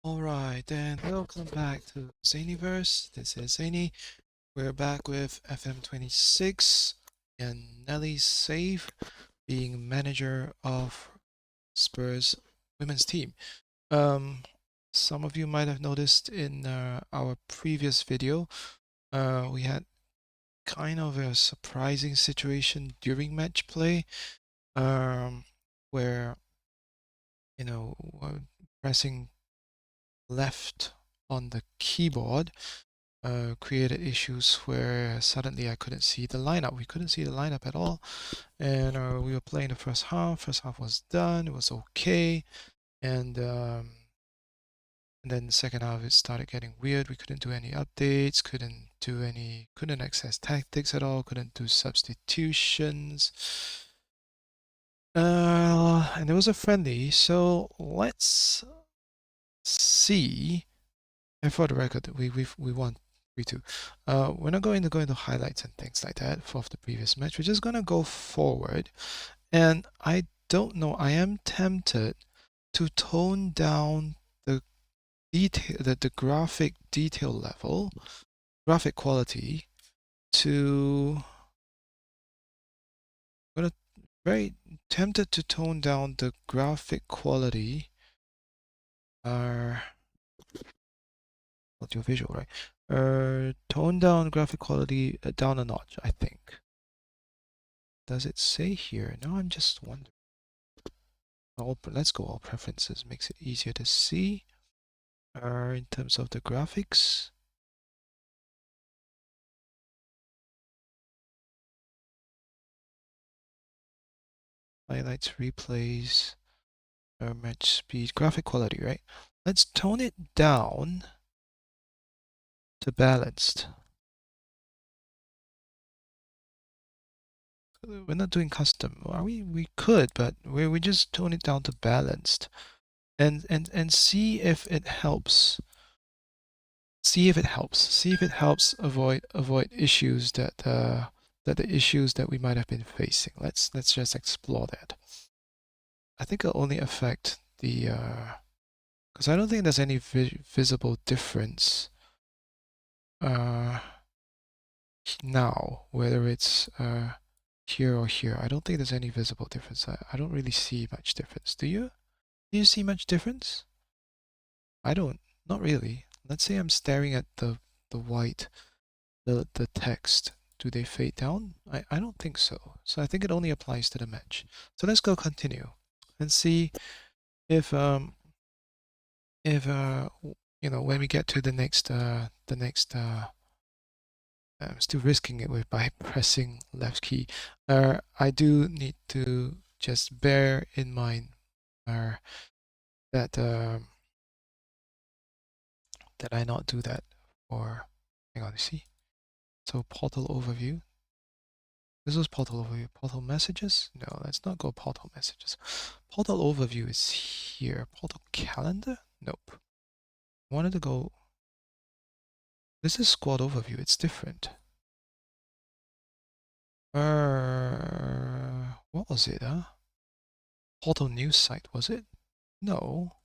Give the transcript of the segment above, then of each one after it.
Alright, then welcome back to ZanyVerse. This is Zany. We're back with FM26 and Nelly's save being manager of Spurs women's team. Some of you might have noticed in our previous video, we had kind of a surprising situation during match play, where pressing left on the keyboard created issues where suddenly I couldn't see the lineup. We couldn't see the lineup at all, and we were playing the first half. First half was done. It was okay, and then the second half it started getting weird. We couldn't do any updates. Couldn't access tactics at all. Couldn't do substitutions. And there was a friendly. So let's see. And for the record, we won 3-2. We're not going to go into highlights and things like that for the previous match. We're just gonna go forward, and I don't know. I am tempted to tone down the detail, the graphic detail level, graphic quality, to. I'm gonna very tempted to tone down the graphic quality. Audiovisual, right? Tone down graphic quality down a notch, I think. Does it say here? Now I'm just wondering. Let's go all preferences, makes it easier to see. In terms of the graphics. Highlights, replays, match speed, graphic quality, right? Let's tone it down to balanced. We're not doing custom, are we? We could, but we just tone it down to balanced, and see if it helps. See if it helps avoid issues that the issues that we might have been facing. Let's just explore that. I think it'll only affect the because I don't think there's any visible difference now, whether it's here or here. I don't think there's any visible difference. I don't really see much difference. Do you? Do you see much difference? I don't. Not really. Let's say I'm staring at the white, the text. Do they fade down? I don't think so. So I think it only applies to the match. So let's go continue and see if when we get to the next I'm still risking it by pressing left key. I do need to just bear in mind that that I not do that for. Hang on, you see. So portal overview. This was portal overview. Portal messages? No, let's not go portal messages. Portal overview is here. Portal calendar? Nope. I wanted to go. This is squad overview. It's different. What was it, Portal news site, was it? No.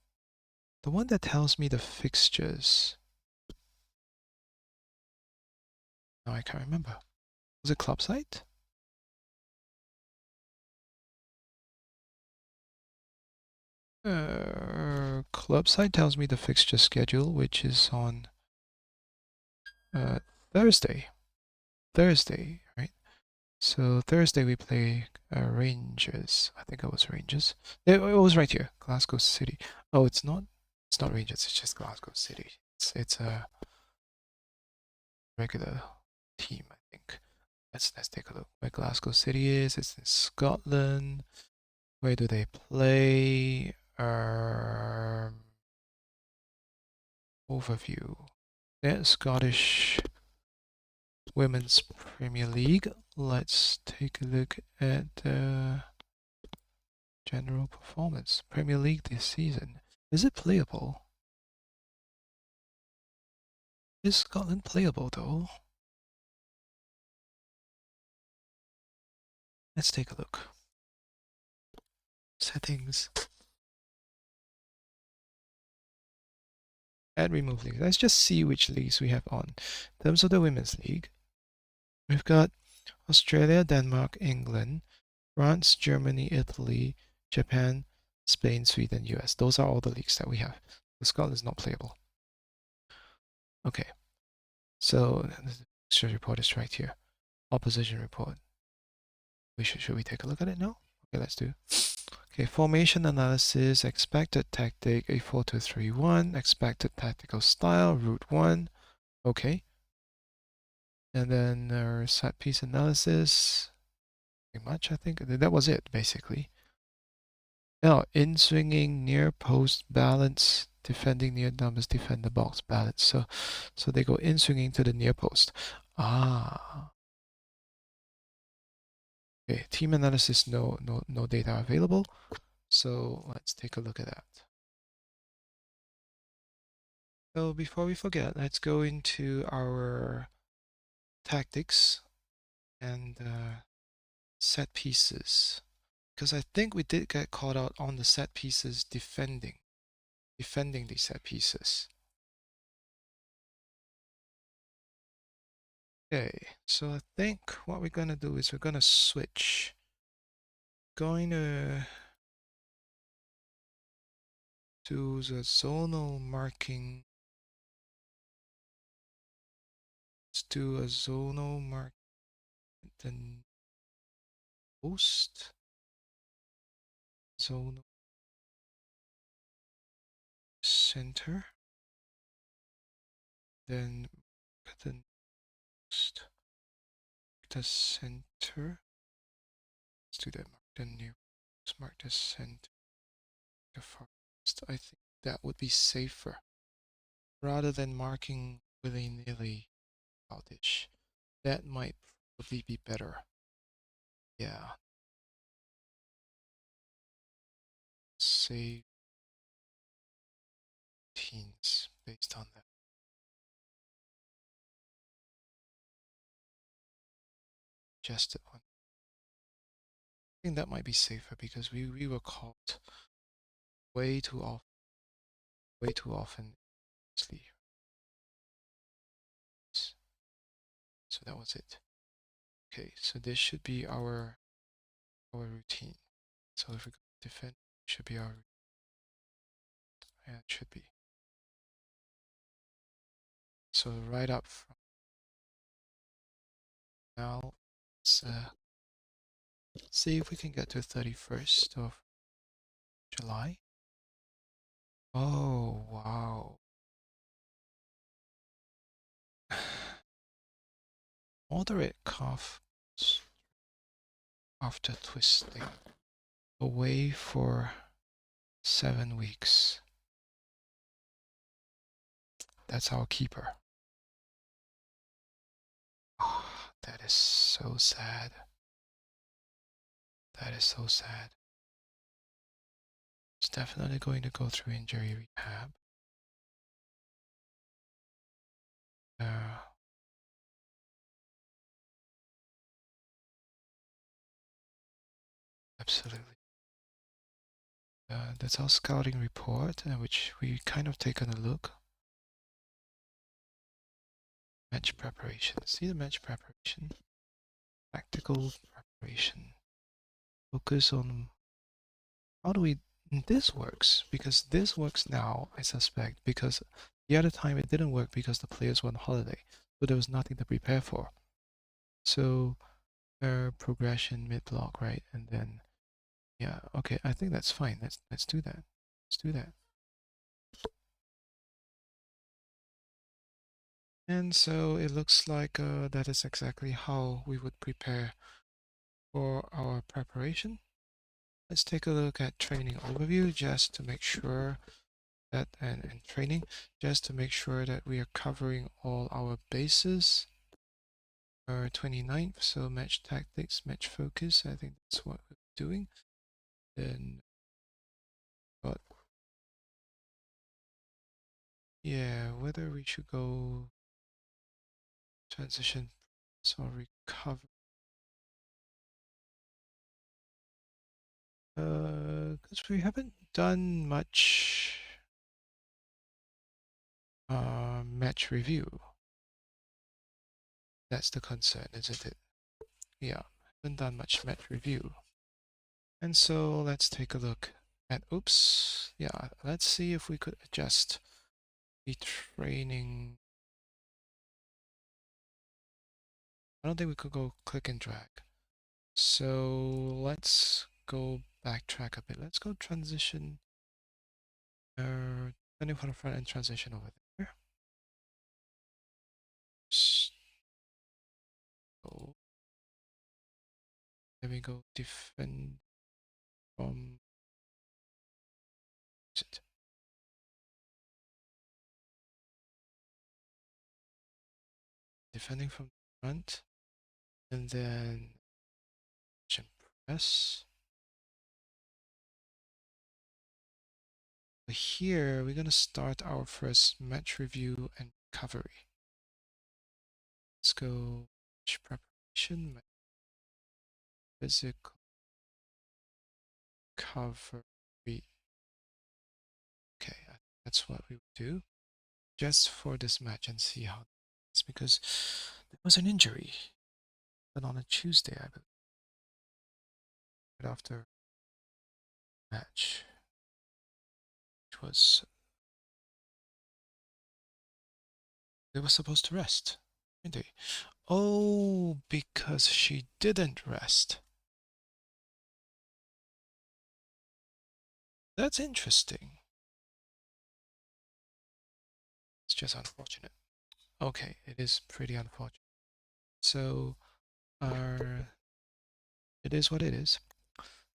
The one that tells me the fixtures. No, I can't remember. Was it club site? Club site tells me the fixture schedule, which is on Thursday. Thursday, right? So Thursday we play Rangers. I think it was Rangers. It was right here, Glasgow City. Oh, it's not. It's not Rangers. It's just Glasgow City. It's a regular team, I think. Let's take a look where Glasgow City is. It's in Scotland. Where do they play? Overview. Yeah, Scottish Women's Premier League. Let's take a look at general performance. Premier League this season. Is it playable? Is Scotland playable though? Let's take a look. Settings. Add remove leagues. Let's just see which leagues we have on. In terms of the Women's League, we've got Australia, Denmark, England, France, Germany, Italy, Japan, Spain, Sweden, US. Those are all the leagues that we have. The Scotland is not playable. Okay, so the fixture report is right here. Opposition report. Should we take a look at it now? Okay, let's do. Okay, formation analysis, expected tactic, a 4-2-3-1, expected tactical style, route 1. Okay. And then our set piece analysis. Pretty much, I think that was it basically. Now, in swinging, near post, balance, defending near numbers, defend the box, balance. So they go in swinging to the near post. Ah. Okay, team analysis, no data available. So let's take a look at that. So before we forget, let's go into our tactics and set pieces. Because I think we did get caught out on the set pieces defending these set pieces. Okay, so I think what we're gonna do is we're gonna switch. Going to do the zonal marking. Let's do a zonal mark, then post zonal center, then the post the center. Let's do that. Mark the near post, mark the center, the far post. I think that would be safer rather than marking willy-nilly outage. That might probably be better. Yeah. Save teens based on that. Adjusted one. I think that might be safer because we were caught way too often. So that was it. Okay, so this should be our routine. So if we go defend, it should be our routine. Yeah, it should be. So right up from now, let's see if we can get to 31st of July. Oh, wow. Moderate cough after twisting. Away for 7 weeks. That's our keeper. Oh, that is so sad. That is so sad. It's definitely going to go through injury rehab. Absolutely. That's our scouting report, which we kind of taken a look. Match preparation. See the match preparation? Tactical preparation. Focus on how do we. This works because this works now, I suspect, because the other time it didn't work because the players were on holiday, so there was nothing to prepare for. So, progression mid block, right? And then, yeah, okay, I think that's fine. Let's do that. Let's do that. And so it looks like that is exactly how we would prepare for our preparation. Let's take a look at training overview just to make sure that, and training, just to make sure that we are covering all our bases. 29th, so match tactics, match focus, I think that's what we're doing. Then, but yeah, whether we should go transition or recover. Because we haven't done much match review. That's the concern, isn't it? Yeah, haven't done much match review. And so let's take a look at, oops, yeah, let's see if we could adjust the training. I don't think we could go click and drag. So let's go backtrack a bit. Let's go transition, turning for the front end transition over there. So there we go, defend from, is it? Defending from the front, and then press. Here we're gonna start our first match review and recovery. Let's go match preparation, physical recovery. Okay, that's what we would do just for this match and see how it's, because there was an injury, but on a Tuesday, I believe, right after match, which was, they were supposed to rest, weren't they? Oh, because she didn't rest. That's interesting. It's just unfortunate. Okay, it is pretty unfortunate. So, it is what it is.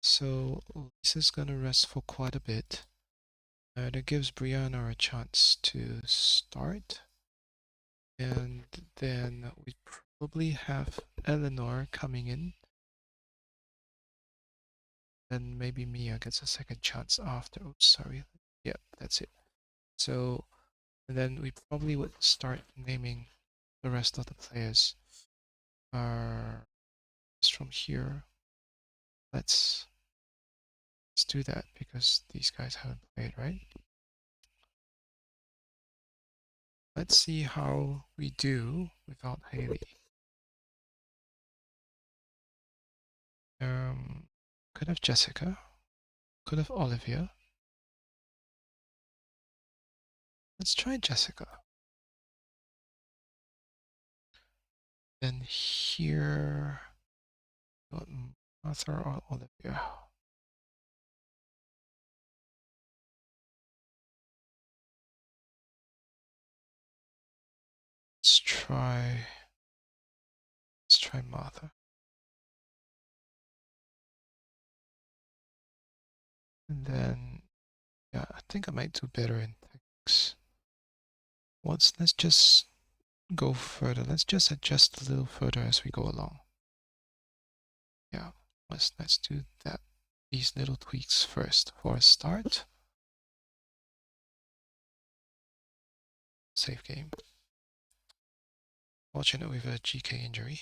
So, Lisa's gonna rest for quite a bit. That gives Brianna a chance to start. And then we probably have Eleanor coming in. Then maybe Mia gets a second chance after. Oops, sorry. Yep, that's it. So, and then we probably would start naming the rest of the players. Just from here. Let's do that because these guys haven't played, right? Let's see how we do without Haley. Could have Jessica, could have Olivia. Let's try Jessica. Then here, Martha or Olivia. Let's try Martha. And then, yeah, I think I might do better in tactics. Let's just go further. Let's just adjust a little further as we go along. Yeah, let's do that. These little tweaks first for a start. Save game. Fortunate with a GK injury.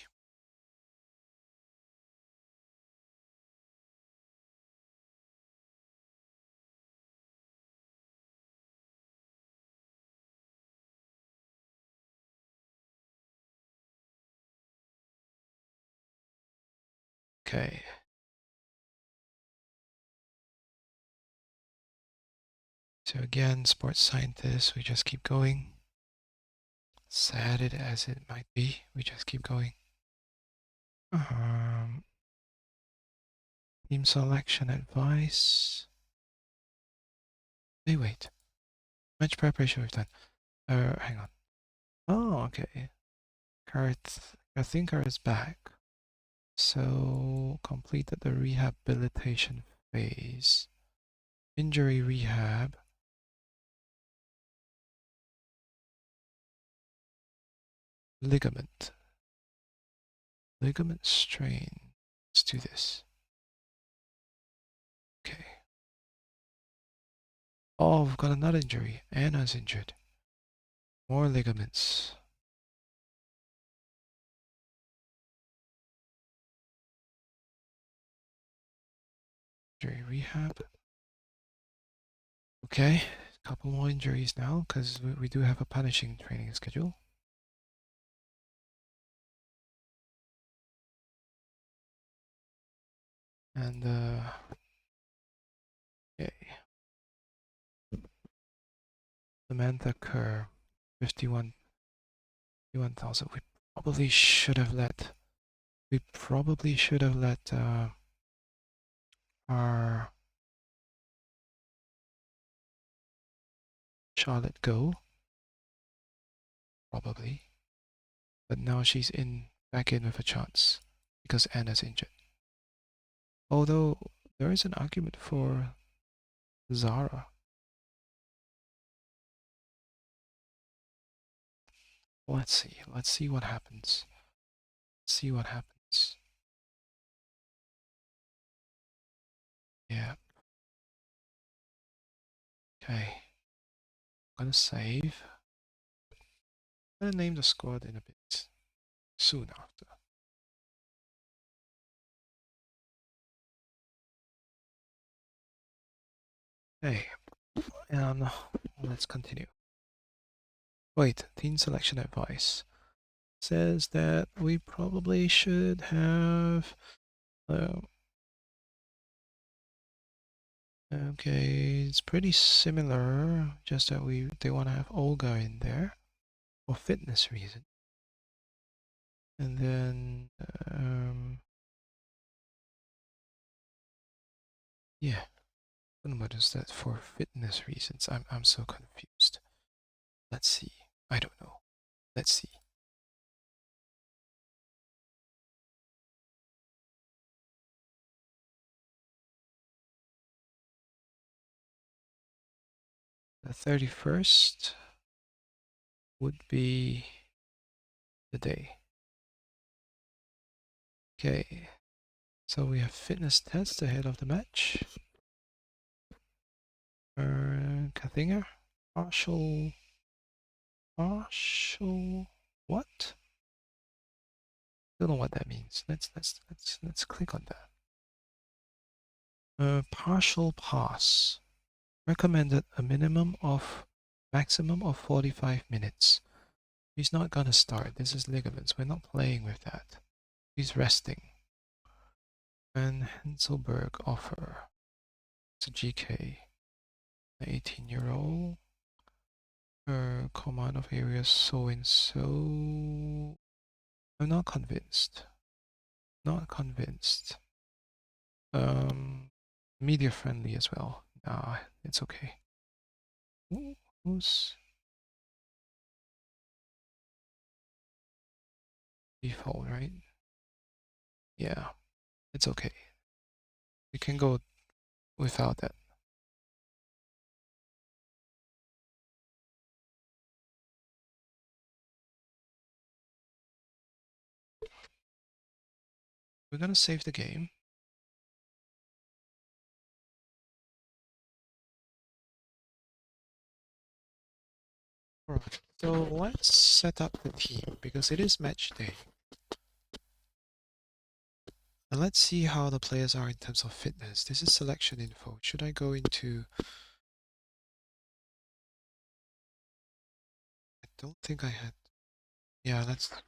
Okay. So again, sports scientists, we just keep going. Sad it as it might be, we just keep going. Team selection advice. Hey, wait. Match preparation we've done. Hang on. Oh, okay. Kathinka is back. So, completed the rehabilitation phase. Injury rehab. Ligament strain. Let's do this. Okay. Oh, we've got another injury. Anna's injured. More ligaments. Injury rehab. Okay, couple more injuries now because we do have a punishing training schedule. And okay. Samantha Kerr, 51,000. We probably should have let our Charlotte go. Probably. But now she's back in with a chance because Anna's injured. Although there is an argument for Zara. Let's see. Let's see what happens. See what happens. Yeah. Okay. I'm gonna save. I'm gonna name the squad in a bit. Soon after. Okay. Let's continue. Wait, team selection advice says that we probably should have. Okay, it's pretty similar, just that they want to have Olga in there for fitness reason, and then yeah, what is that for fitness reasons? I'm so confused. Let's see. I don't know. Let's see. The 31st would be the day. Okay, so we have fitness tests ahead of the match. Kathinger, partial, what? Don't know what that means. Let's click on that. Partial pass. Recommended a maximum of 45 minutes. He's not gonna start. This is ligaments. We're not playing with that. He's resting. And Henselberg offer. It's a GK. An 18-year-old. Command of areas so and so. I'm not convinced. Not convinced. Media friendly as well. Nah, it's okay. Who's default, right? Yeah, it's okay. We can go without that. We're gonna save the game. Alright, so let's set up the team because it is match day. And let's see how the players are in terms of fitness. This is selection info. Should I go into... I don't think I had... Yeah, let's... How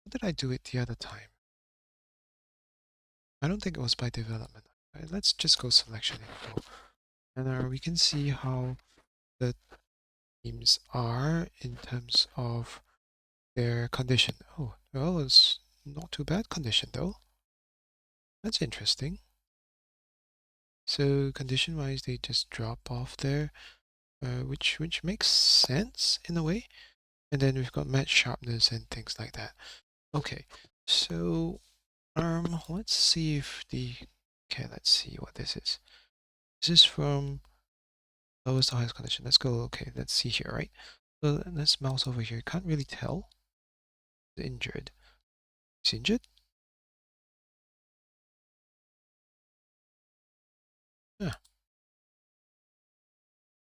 did I do it the other time? I don't think it was by development. Right, let's just go selection info. And we can see how the teams are in terms of their condition. Oh, well, it's not too bad condition though. That's interesting. So condition-wise, they just drop off there, which makes sense in a way. And then we've got match sharpness and things like that. Okay, so let's see if okay, let's see what this is. This is from lowest to highest condition. Let's go. Okay, let's see here, right? So let's mouse over here. Can't really tell. Injured. He's injured. Yeah.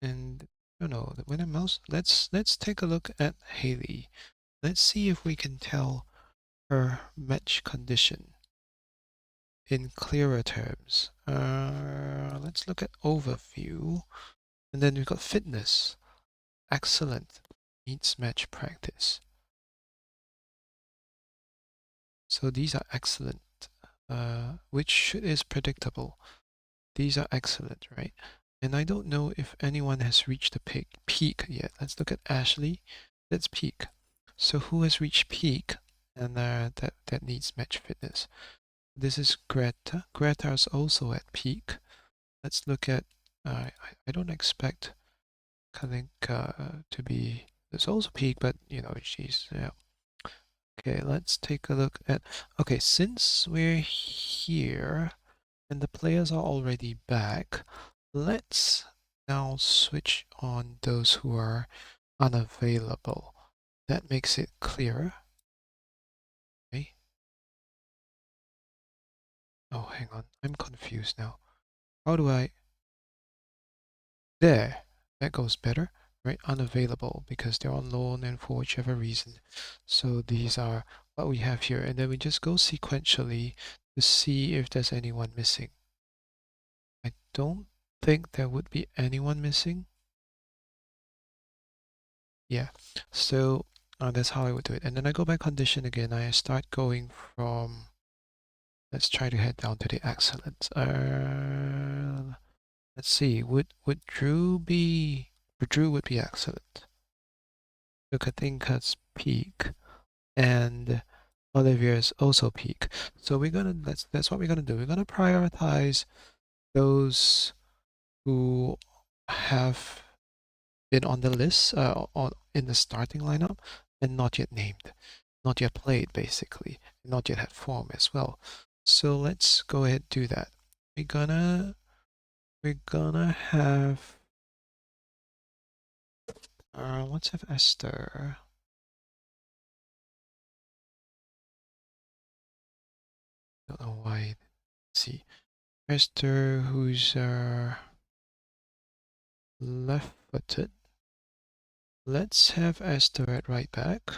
And I don't know when I mouse. Let's take a look at Haley. Let's see if we can tell her match condition in clearer terms. Let's look at overview. And then we've got fitness. Excellent. Needs match practice. So these are excellent, which is predictable. These are excellent, right? And I don't know if anyone has reached the peak yet. Let's look at Ashley. That's peak. So who has reached peak? And that needs match fitness. This is Greta. Greta is also at peak. Let's look at. I don't expect Kalinka to be. There's also peak, but you know she's. Okay, let's take a look at. Okay, since we're here and the players are already back, let's now switch on those who are unavailable. That makes it clearer. Okay. Oh, hang on. I'm confused now. How do I... There. That goes better, right? Unavailable because they're on loan and for whichever reason. So these are what we have here. And then we just go sequentially to see if there's anyone missing. I don't think there would be anyone missing. Yeah, so that's how I would do it. And then I go by condition again. I start going from, let's try to head down to the excellence. Let's see, would Drew be, Drew would be excellent. So Katinka's peak and Olivia's also peak. So we're gonna, that's what we're gonna do. We're gonna prioritize those who have been on the list, in the starting lineup and not yet named, not yet played basically, not yet had form as well. So let's go ahead and do that. We're gonna have let's have Esther. Don't know why. Let's see. Esther, who's left-footed. Let's have Esther at right back.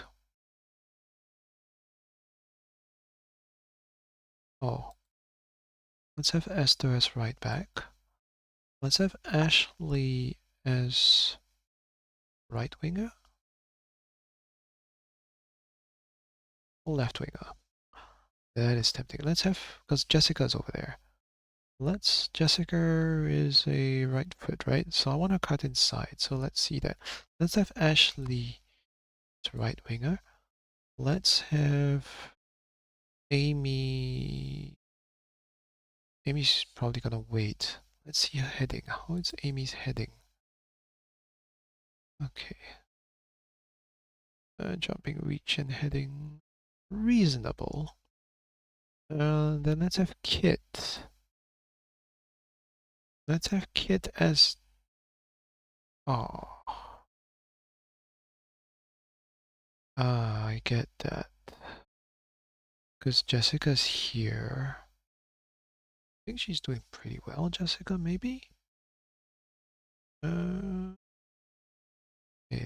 Oh. Let's have Esther as right back. Let's have Ashley as right winger or left winger. That is tempting. Let's have, because Jessica's over there. Jessica is a right foot, right? So I want to cut inside. So let's see that. Let's have Ashley as right winger. Let's have Amy. Amy's probably gonna wait. Let's see her heading. How is Amy's heading? Okay. Jumping reach and heading reasonable. Then let's have Kit. Let's have Kit as... Oh. I get that. Because Jessica's here. I think she's doing pretty well, Jessica, maybe? Okay,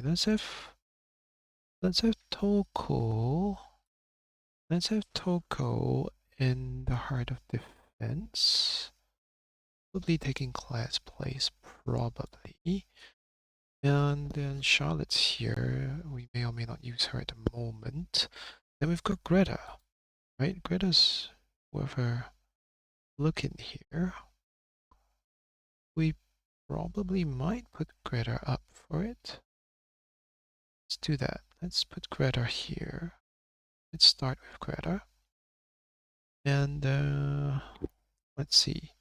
let's have Toko. Let's have Toko in the heart of defense. Probably taking class place, probably. And then Charlotte's here. We may or may not use her at the moment. Then we've got Greta, right? Greta's worth a look in here. We probably might put Greta up for it. Let's do that. Let's put Greta here. Let's start with Greta. And let's see.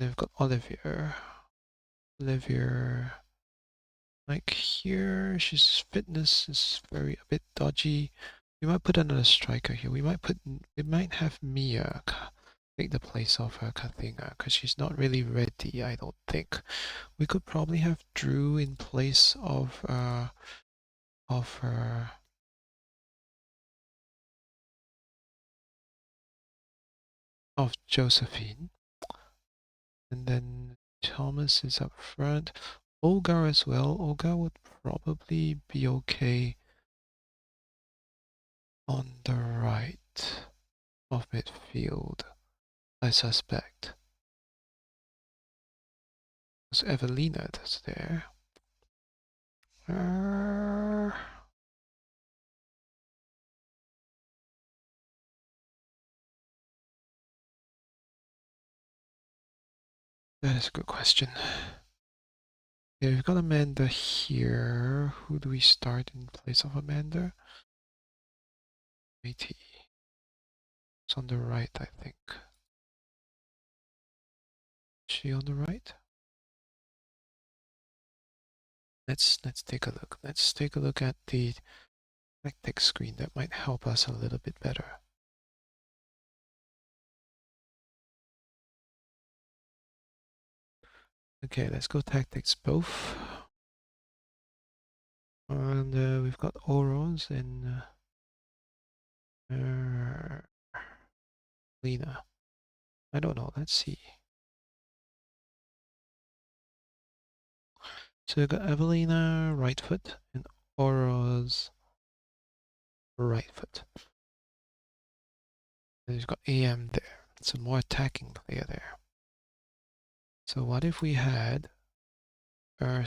Then we've got Olivia. Olivia, like here, she's fitness is a bit dodgy. We might put another striker here. We might have Mia take the place of her Kathinga because she's not really ready, I don't think. We could probably have Drew in place of her of Josephine. And then Thomas is up front. Olga as well. Olga would probably be okay on the right of midfield, I suspect. Was Evelina that's there? That is a good question. Yeah, we've got Amanda here. Who do we start in place of Amanda? AT. It's on the right, I think. Is she on the right? Let's take a look. Let's take a look at the tactics screen. That might help us a little bit better. Okay, let's go tactics both. And we've got Oros and Lena. I don't know. Let's see. So we've got Evelina, right foot, and Oros, right foot. And we've got AM there. It's a more attacking player there. So what if we had our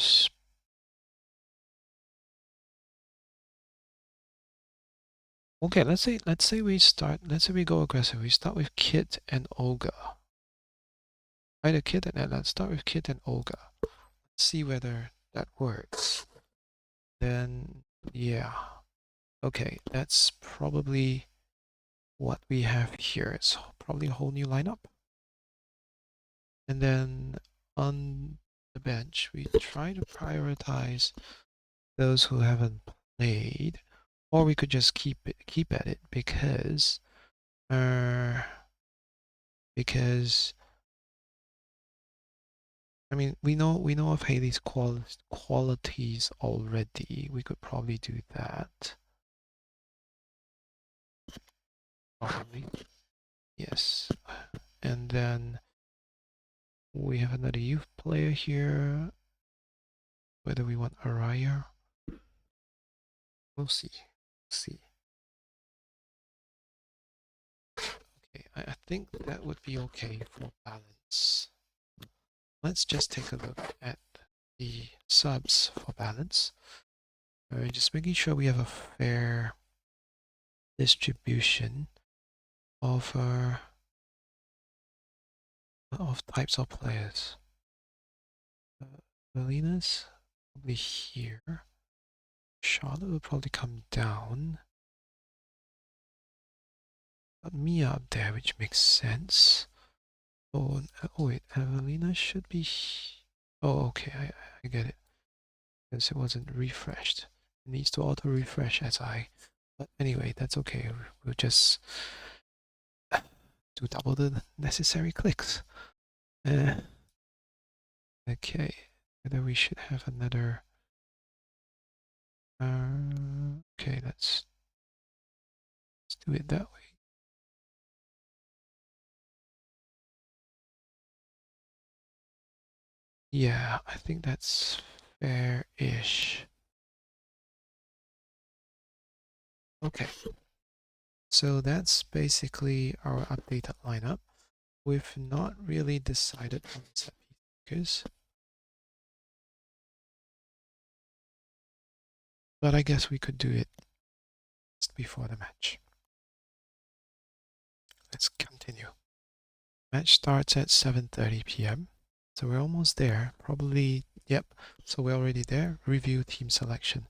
okay, let's say we go aggressive. We start with Kit and Olga. Either Kit and let's start with Kit and Olga. Let's see whether that works. Then yeah. Okay, that's probably what we have here. It's probably a whole new lineup. And then on the bench, we try to prioritize those who haven't played, or we could just keep at it because I mean we know of Haley's qualities already. We could probably do that. Probably. Yes. And then we have another youth player here. Whether we want Araya, we'll see. Okay, I think that would be okay for balance. Let's just take a look at the subs for balance. Just making sure we have a fair distribution of types of players. Valina's probably here. Charlotte will probably come down. Got Mia up there, which makes sense. Oh wait, Evelina should be. Oh, okay, I get it. Because it wasn't refreshed. It needs to auto refresh as I. But anyway, that's okay. We'll just do double the necessary clicks. Okay, whether we should have another. Okay, let's do it that way. Yeah, I think that's fair-ish. Okay, so that's basically our updated lineup. We've not really decided on set piece, but I guess we could do it just before the match. Let's continue. Match starts at 7:30 p.m. So we're almost there. Probably, yep. So we're already there. Review team selection.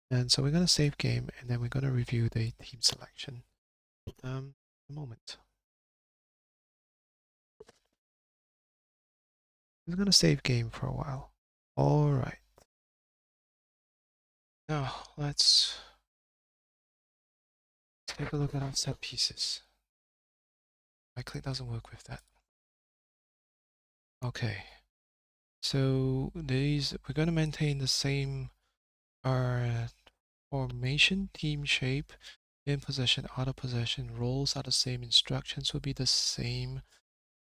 And so we're going to save game and then we're going to review the team selection. A moment. We're going to save game for a while. All right. Now let's take a look at our set pieces. My click doesn't work with that. Okay. So these, we're going to maintain the same formation, team shape, in possession, out of possession, roles are the same, instructions will be the same.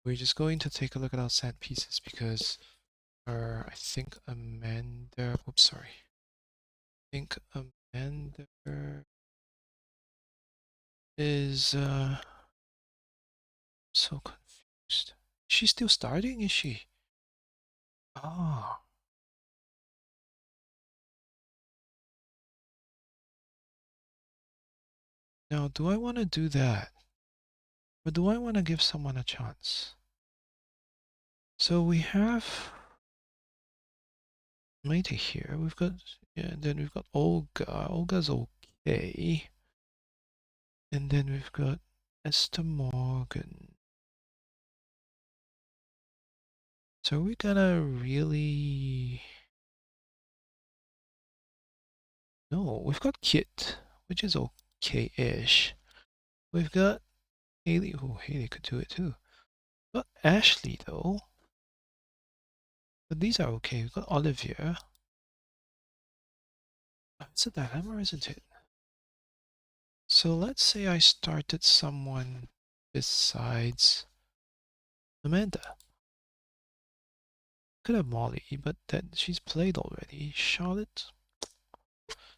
We're just going to take a look at our set pieces because I think Amanda, oops, sorry. I think Amanda is so confused. She's still starting, is she? Ah. Now, do I want to do that? Or do I want to give someone a chance? So we have Matey here. We've got, yeah, and then we've got Olga. Olga's okay. And then we've got Esther Morgan. So we're gonna really... No, we've got Kit, which is okay-ish. We've got Haley. Oh, Haley could do it too. We've got Ashley though. But these are okay. We've got Olivia. It's a dilemma, isn't it? So let's say I started someone besides Amanda. Could have Molly, but that she's played already. Charlotte.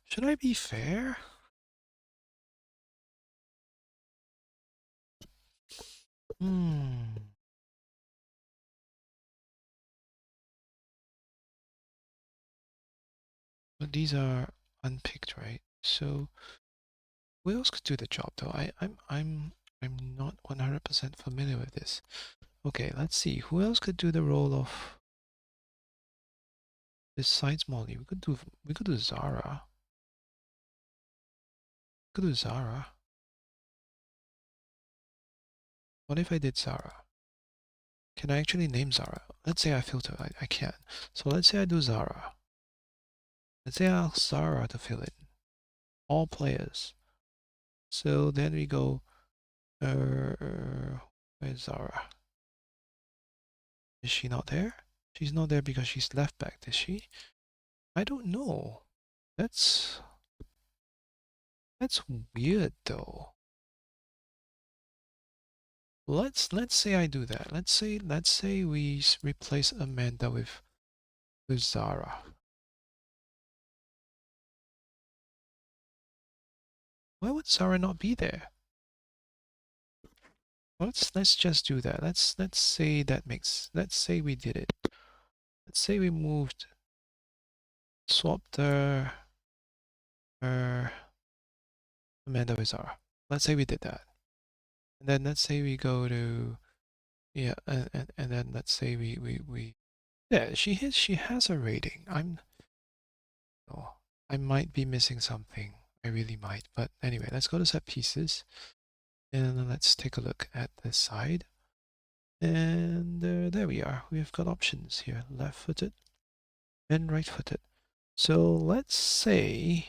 Should I be fair? Hmm. But these are unpicked, right? So who else could do the job though? I'm not 100% familiar with this. Okay, let's see. Who else could do the role of besides Molly? We could do Zara. We could do Zara. What if I did Zara? Can I actually name Zara? Let's say I filter. I can. So let's say I do Zara. Let's say I ask Zara to fill in all players. So then we go. Where's Zara? Is she not there? She's not there because she's left back, is she? I don't know. That's weird though. Let's say I do that. Let's say we replace Amanda with Zara. Why would Zara not be there? Let's just do that. Let's say that makes. Let's say we did it. Let's say we swapped Amanda with Zara. Let's say we did that, and then let's say we go to yeah, and then let's say we yeah, she has a rating. Oh, I might be missing something. I really might. But anyway, let's go to set pieces, and let's take a look at this side. And there we are. We've got options here: left-footed and right-footed. So let's say,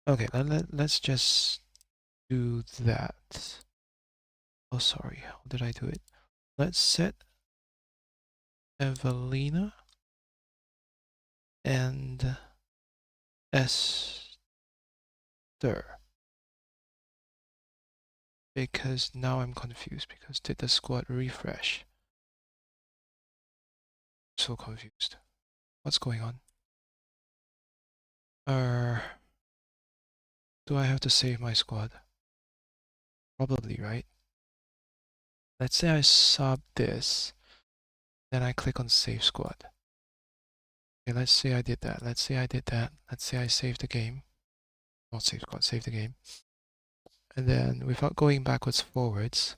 okay, let's just do that. Oh, sorry, how did I do it? Let's set Evelina and Esther, because now I'm confused because did the squad refresh? So confused. What's going on? Do I have to save my squad? Probably, right? Let's say I sub this, then I click on save squad. Okay, let's say I did that. Let's say I did that. Let's say I saved the game. Not save squad, save the game. And then without going backwards forwards,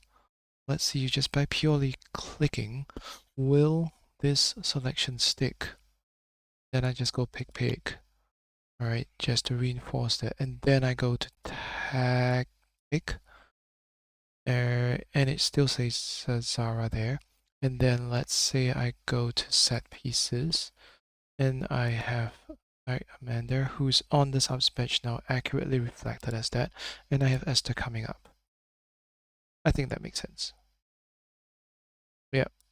let's see just by purely clicking, will this selection stick? Then I just go pick. Alright, just to reinforce that. And then I go to tag pick. And it still says Zara there. And then let's say I go to set pieces and I have Amanda who's on the subspec now accurately reflected as that, and I have Esther coming up. I think that makes sense.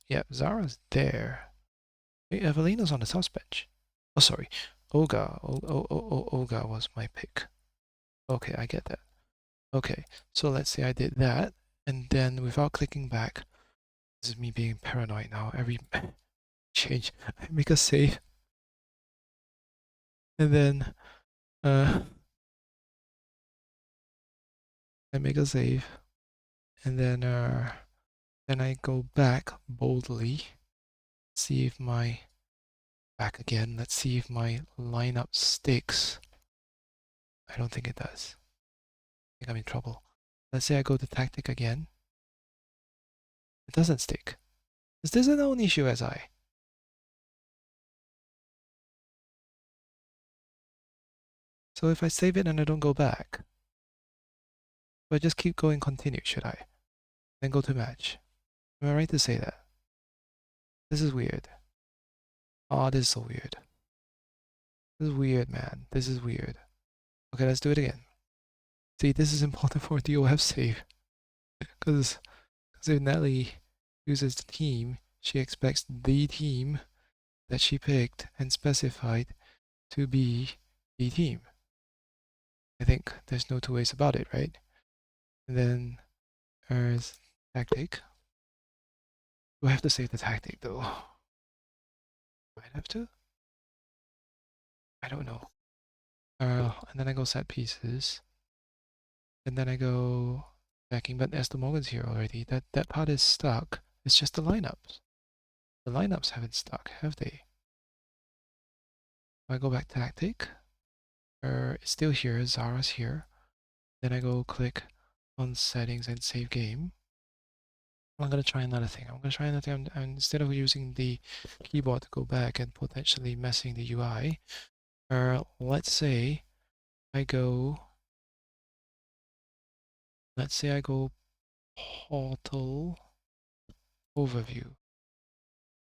Yeah, Zara's there. Hey, Evelina's on the subspec. Oh, sorry. Olga. Olga was my pick. Okay, I get that. Okay, so let's say I did that, and then without clicking back, this is me being paranoid now. Every change, I make a save, and then I make a save, and then I go back boldly. See if my back again. Let's see if my lineup sticks. I don't think it does. I think I'm in trouble. Let's say I go to tactic again. It doesn't stick. Is this an own issue, SI? So if I save it and I don't go back, do I just keep going continue, should I? Then go to match. Am I right to say that? This is weird. Oh, this is so weird. This is weird, man. This is weird. Okay, let's do it again. See, this is important for DOF save. Because if Nelly uses the team, she expects the team that she picked and specified to be the team. I think there's no two ways about it, right? And then there's tactic. Do I have to save the tactic though? Might have to? I don't know. And then I go set pieces. And then I go backing, but Esther Morgan's here already. That part is stuck. It's just the lineups. The lineups haven't stuck, have they? I go back tactic. It's still here, Zara's here. Then I go click on settings and save game. I'm gonna try another thing. Instead of using the keyboard to go back and potentially messing the UI, let's say I go portal overview.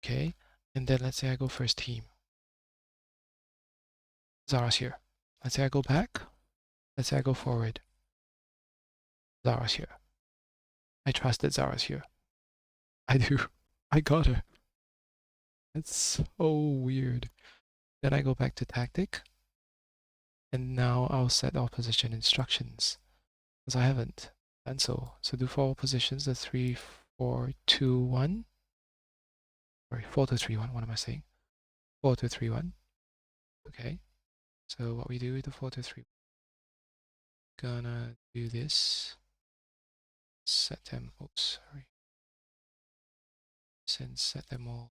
Okay, and then let's say I go first team. Zara's here. Let's say I go back. Let's say I go forward. Zara's here. I trust that Zara's here. I do. I got her. That's so weird. Then I go back to tactic. And now I'll set our position instructions. Because I haven't done so. So do for all positions the 3, 4, 2, 1. Sorry, 4, 2, 3, 1. What am I saying? 4, 2, 3, 1. Okay. So what we do with the 4, 2, 3, gonna do this. Set them. Oops, sorry. And set them all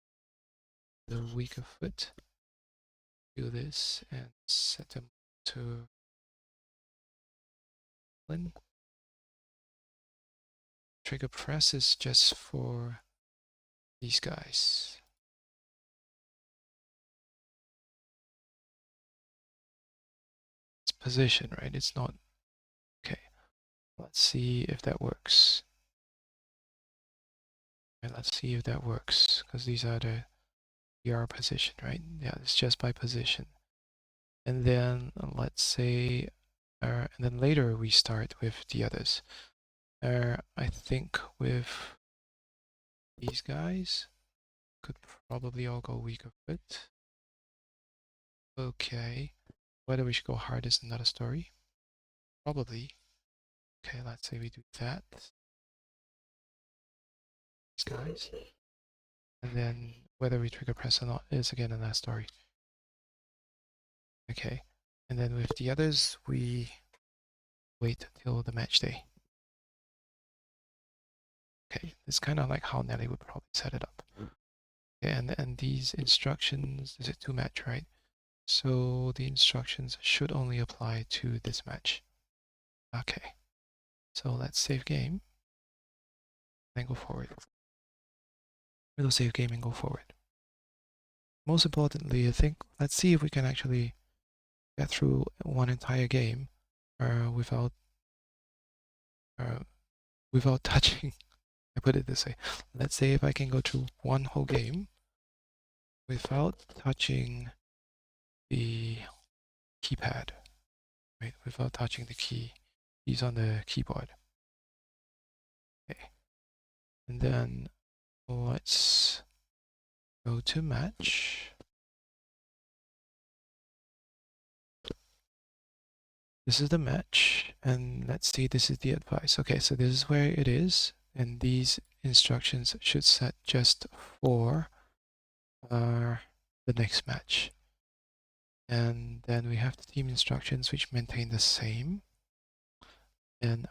the weaker foot. Do this and set them to one. Trigger press is just for these guys. It's position, right? It's not. Okay. Let's see if that works. Right, let's see if that works, because these are the PR position, right? Yeah, it's just by position. And then let's say, and then later we start with the others. I think with these guys, could probably all go weaker foot. Okay. Whether we should go hard is another story. Probably. Okay, let's say we do that. These guys. And then whether we trigger press or not is again another story. Okay. And then with the others, we wait till the match day. Okay, it's kind of like how Nelly would probably set it up. Okay, and these instructions, is it to match, right? So the instructions should only apply to this match. Okay, so let's save game and go forward. We'll save game and go forward. Most importantly, I think, let's see if we can actually get through one entire game without touching. I put it this way. Let's say if I can go through one whole game without touching the keypad, right? Without touching the keys on the keyboard. Okay. And then let's go to match. This is the match, and let's see, this is the advice. Okay, so this is where it is, and these instructions should set just for the next match. And then we have the team instructions, which maintain the same. And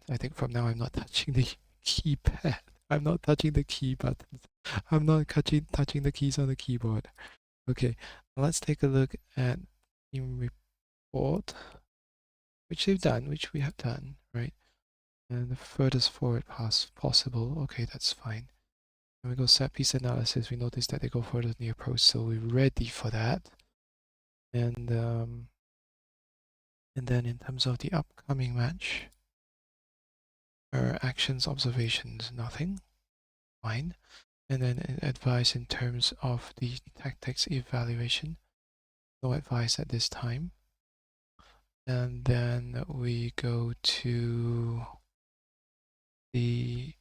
I think from now I'm not touching the keypad. I'm not touching the key buttons. I'm not touching the keys on the keyboard. Okay, let's take a look at team report, which they've done, which we have done, right? And the furthest forward pass possible. Okay, that's fine. When we go set piece analysis, we notice that they go further than the approach, so we're ready for that. And then in terms of the upcoming match, actions, observations, nothing. Fine. And then advice in terms of the tactics evaluation. No advice at this time. And then we go to the,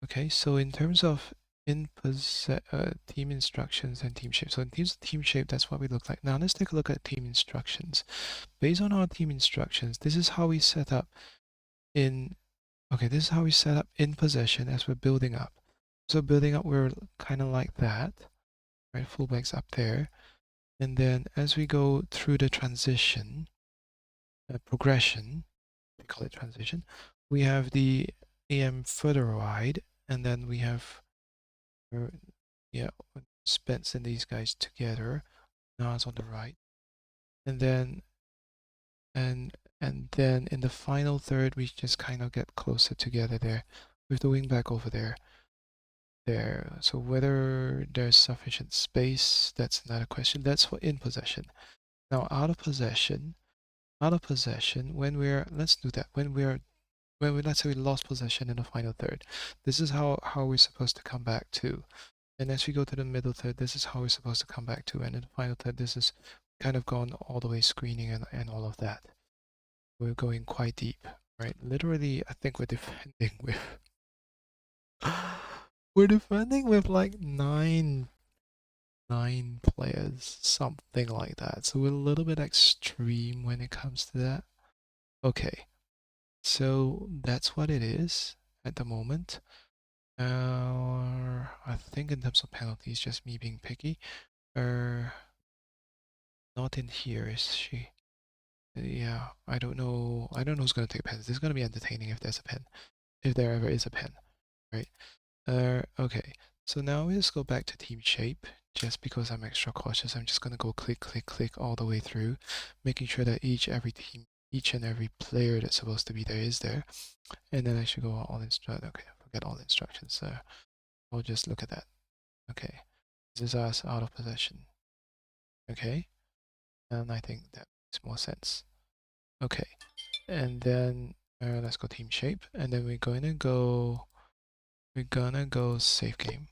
okay, so in terms of team instructions and team shape. So in terms of team shape, that's what we look like. Now let's take a look at team instructions. Based on our team instructions, this is how we set up in, okay, this is how we set up in possession as we're building up. So building up, we're kind of like that, right? Fullback's up there. And then as we go through the transition, progression, we call it transition, we have the AM further wide, and then we have, yeah, Spence and these guys together. Now it's on the right. And then, and then in the final third, we just kind of get closer together there with the wing back over there. So whether there's sufficient space, that's another question. That's for in possession. Now out of possession, when we're, let's do that. When we, let's say we lost possession in the final third, this is how we're supposed to come back to. And as we go to the middle third, this is how we're supposed to come back to. And in the final third, this is kind of gone all the way screening and all of that. We're going quite deep, right? Literally, I think we're defending with we're defending with like nine players, something like that. So we're a little bit extreme when it comes to that. Okay, so that's what it is at the moment. I think in terms of penalties, just me being picky. Not in here, is she? Yeah, I don't know. I don't know who's gonna take pens. This is gonna be entertaining if there's a pen, if there ever is a pen, right? Okay. So now we just go back to team shape. Just because I'm extra cautious, I'm just gonna go click, click, click all the way through, making sure that each and every player that's supposed to be there is there. And then I should go all instruct. Okay, forget all instructions. I'll just look at that. Okay, this is us out of possession. Okay, and I think that makes more sense. Okay, and then let's go team shape, and then we're gonna go save game.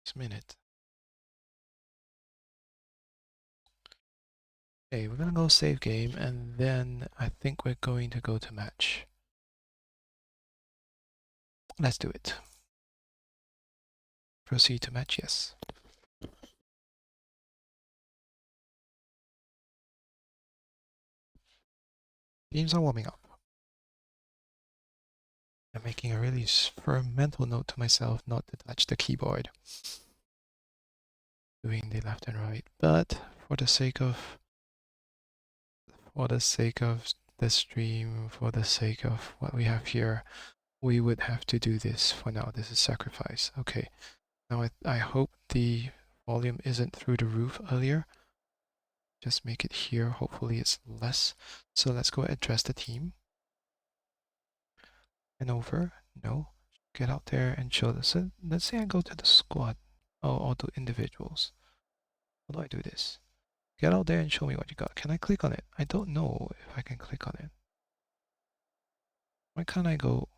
Just a minute. Okay, we're gonna go save game, and then I think we're going to go to match. Let's do it. Proceed to match, yes. Teams are warming up. I'm making a really firm mental note to myself not to touch the keyboard. Doing the left and right, but for the sake of the stream, for the sake of what we have here, we would have to do this for now. This is sacrifice. Okay. Now I hope the volume isn't through the roof earlier. Just make it here. Hopefully it's less. So let's go address the team. And over. No. Get out there and show this. So let's say I go to the squad. Oh, or to individuals. How do I do this? Get out there and show me what you got. Can I click on it? I don't know if I can click on it. Why can't I go?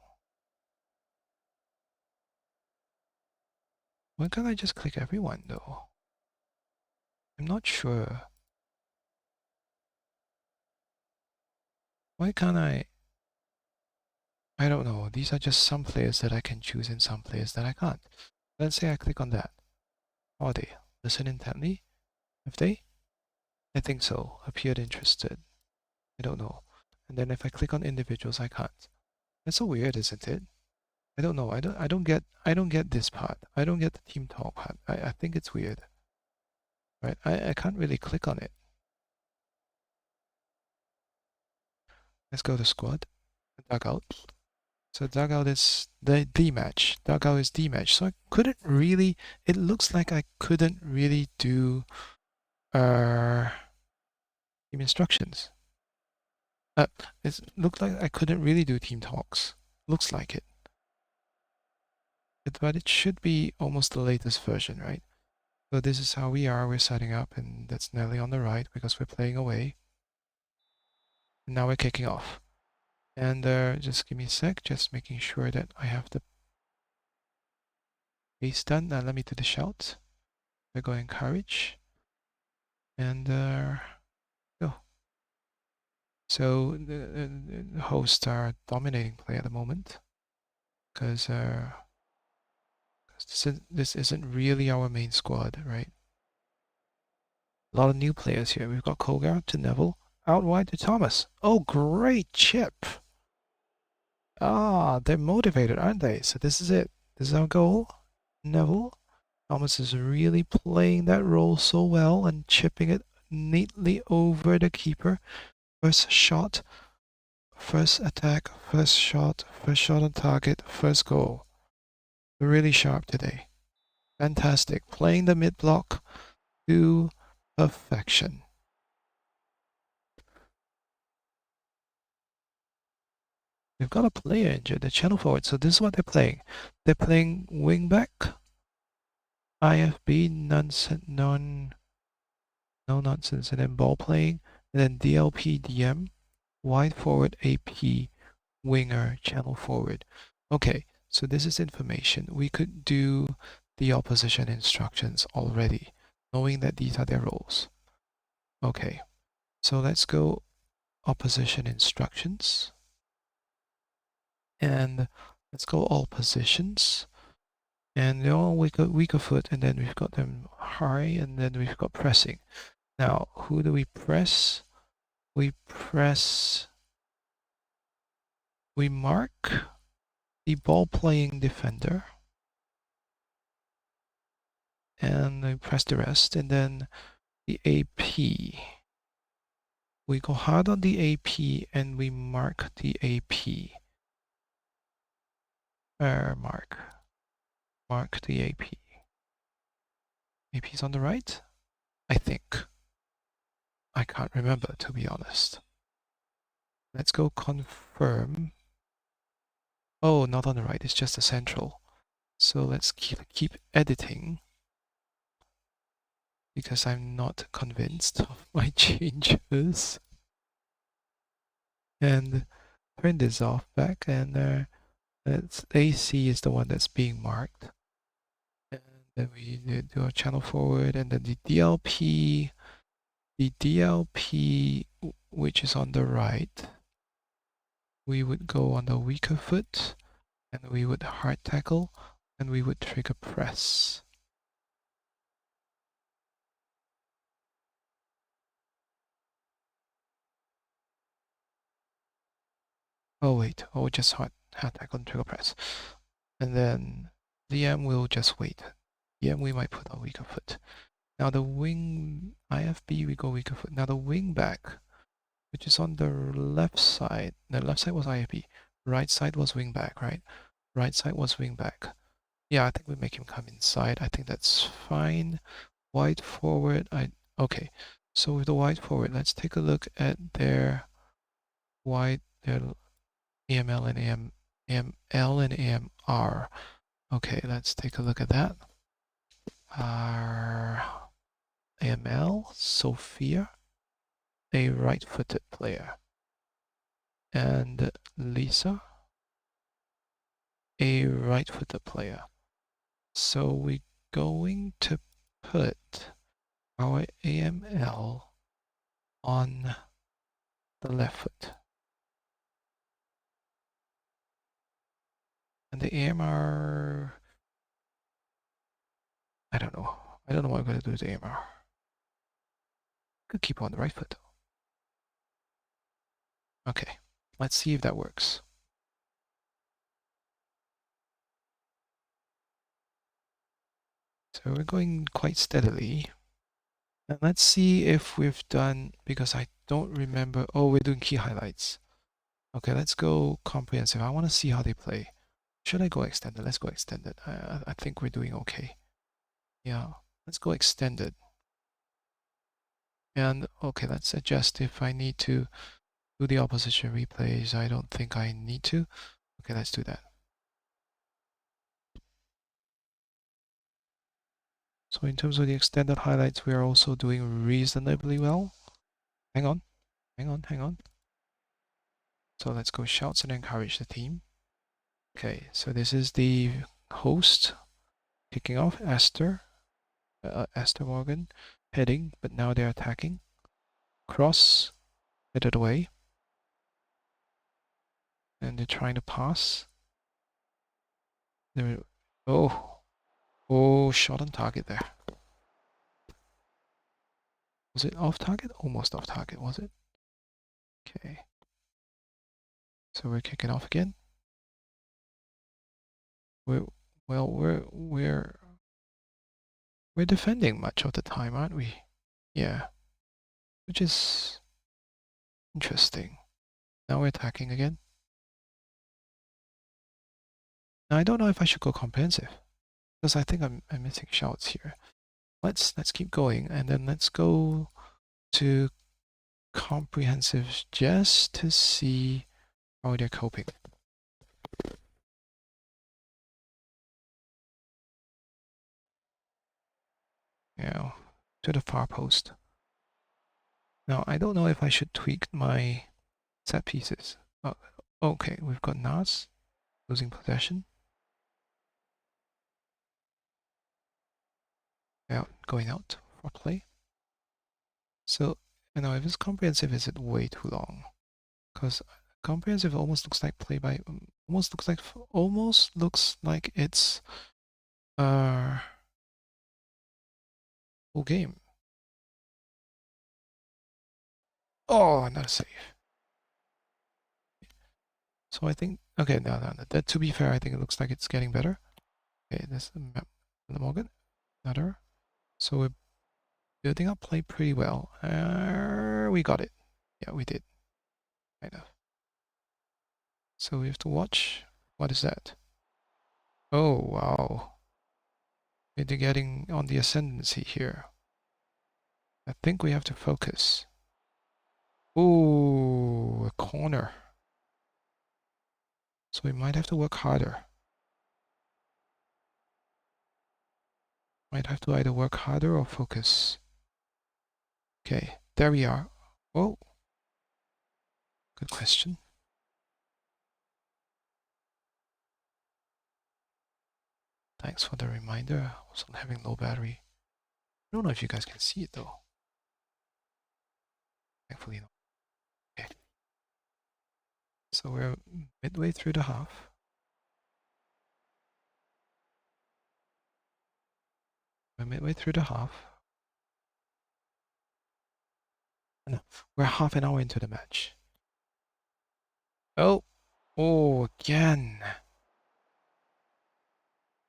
Why can't I just click everyone though? I'm not sure. Why can't I? I don't know. These are just some players that I can choose and some players that I can't. Let's say I click on that. How are they? Listen intently? Have they? I think so. Appeared interested. I don't know. And then if I click on individuals, I can't. That's so weird, isn't it? I don't know. I don't get this part. I don't get the team talk part. I think it's weird. Right? I can't really click on it. Let's go to squad, dugout. So dugout is the match. Dugout is the match. So I couldn't really. It looks like I couldn't really do team instructions. It looked like I couldn't really do team talks. Looks like it. But it should be almost the latest version, right? So this is how we are. We're setting up, and that's Nelly on the right because we're playing away. And now we're kicking off. And just give me a sec, just making sure that I have the base done. Now let me do the shout. We're going encourage. And go. So the hosts are dominating play at the moment because this isn't really our main squad, right? A lot of new players here. We've got Kogar to Neville, out wide to Thomas. Oh, great chip! Ah, they're motivated, aren't they? So this is it. This is our goal. Neville. Thomas is really playing that role so well and chipping it neatly over the keeper. First shot, first attack, first shot on target, first goal. Really sharp today. Fantastic. Playing the mid block to perfection. We've got a player injured, the channel forward. So this is what they're playing. They're playing wing back, IFB, no nonsense, and then ball playing, and then DLP, DM, wide forward, AP, winger, channel forward. Okay, so this is information. We could do the opposition instructions already, knowing that these are their roles. Okay, so let's go opposition instructions. And let's go all positions. And they're all weaker foot, and then we've got them high, and then we've got pressing. Now, who do we press? We mark the ball-playing defender, and we press the rest, and then the AP. We go hard on the AP, and we mark the AP. Mark the AP. AP's on the right? I think. I can't remember, to be honest. Let's go confirm. Oh, not on the right, it's just the central. So let's keep editing because I'm not convinced of my changes. And turn this off back, and AC is the one that's being marked. And then we do our channel forward, and then the DLP, which is on the right, we would go on the weaker foot, and we would hard tackle, and we would trigger press. Oh wait, just hard tackle and trigger press. And then DM will just wait. DM we might put on weaker foot. Now the wing IFB we go weaker foot. Now the wing back, which is on the left side. The left side was IFB. Right side was wing back, right? Right side was wing back. Yeah, I think we make him come inside. I think that's fine. Wide forward. Okay. So with the wide forward, let's take a look at their AML and AML and AMR. Okay, let's take a look at that. Our AML, Sophia, a right-footed player. And Lisa, a right-footed player. So we're going to put our AML on the left foot. And the AMR, I don't know. I don't know what I'm going to do with the AMR. Could keep on the right foot. Okay, let's see if that works. So we're going quite steadily. And let's see if we've done, because I don't remember. Oh, we're doing key highlights. Okay, let's go comprehensive. I want to see how they play. Should I go extended? Let's go extended. I think we're doing okay. Yeah, let's go extended. And okay, let's adjust if I need to do the opposition replays. I don't think I need to. Okay, let's do that. So in terms of the extended highlights, we are also doing reasonably well. Hang on. So let's go shouts and encourage the team. Okay, so this is the host kicking off, Esther Morgan heading, but now they're attacking. Cross, headed away. And they're trying to pass. Oh, shot on target there. Was it off target? Almost off target, was it? Okay. So we're kicking off again. We're defending much of the time, aren't we? Yeah. Which is interesting. Now we're attacking again. Now I don't know if I should go comprehensive, because I think I'm missing shouts here. Let's keep going, and then let's go to comprehensive just to see how they're coping. Yeah, to the far post. Now I don't know if I should tweak my set pieces. Okay, we've got Nas losing possession. Going out for play. So, if it's comprehensive, is it way too long? Because comprehensive almost looks like play by, almost looks like it's full game. Oh, another save. So I think, okay, no. That, to be fair, I think it looks like it's getting better. Okay, this is Morgan, another. So we're building up play pretty well. We got it. Yeah, we did. Kind of. So we have to watch. What is that? Oh, wow. They're getting on the ascendancy here. I think we have to focus. Ooh, a corner. So we might have to work harder. Might have to either work harder or focus. Okay, there we are. Oh, good question. Thanks for the reminder. I was having low battery. I don't know if you guys can see it though. Thankfully not. Okay. So we're midway through the half. No, we're half an hour into the match. Oh, again.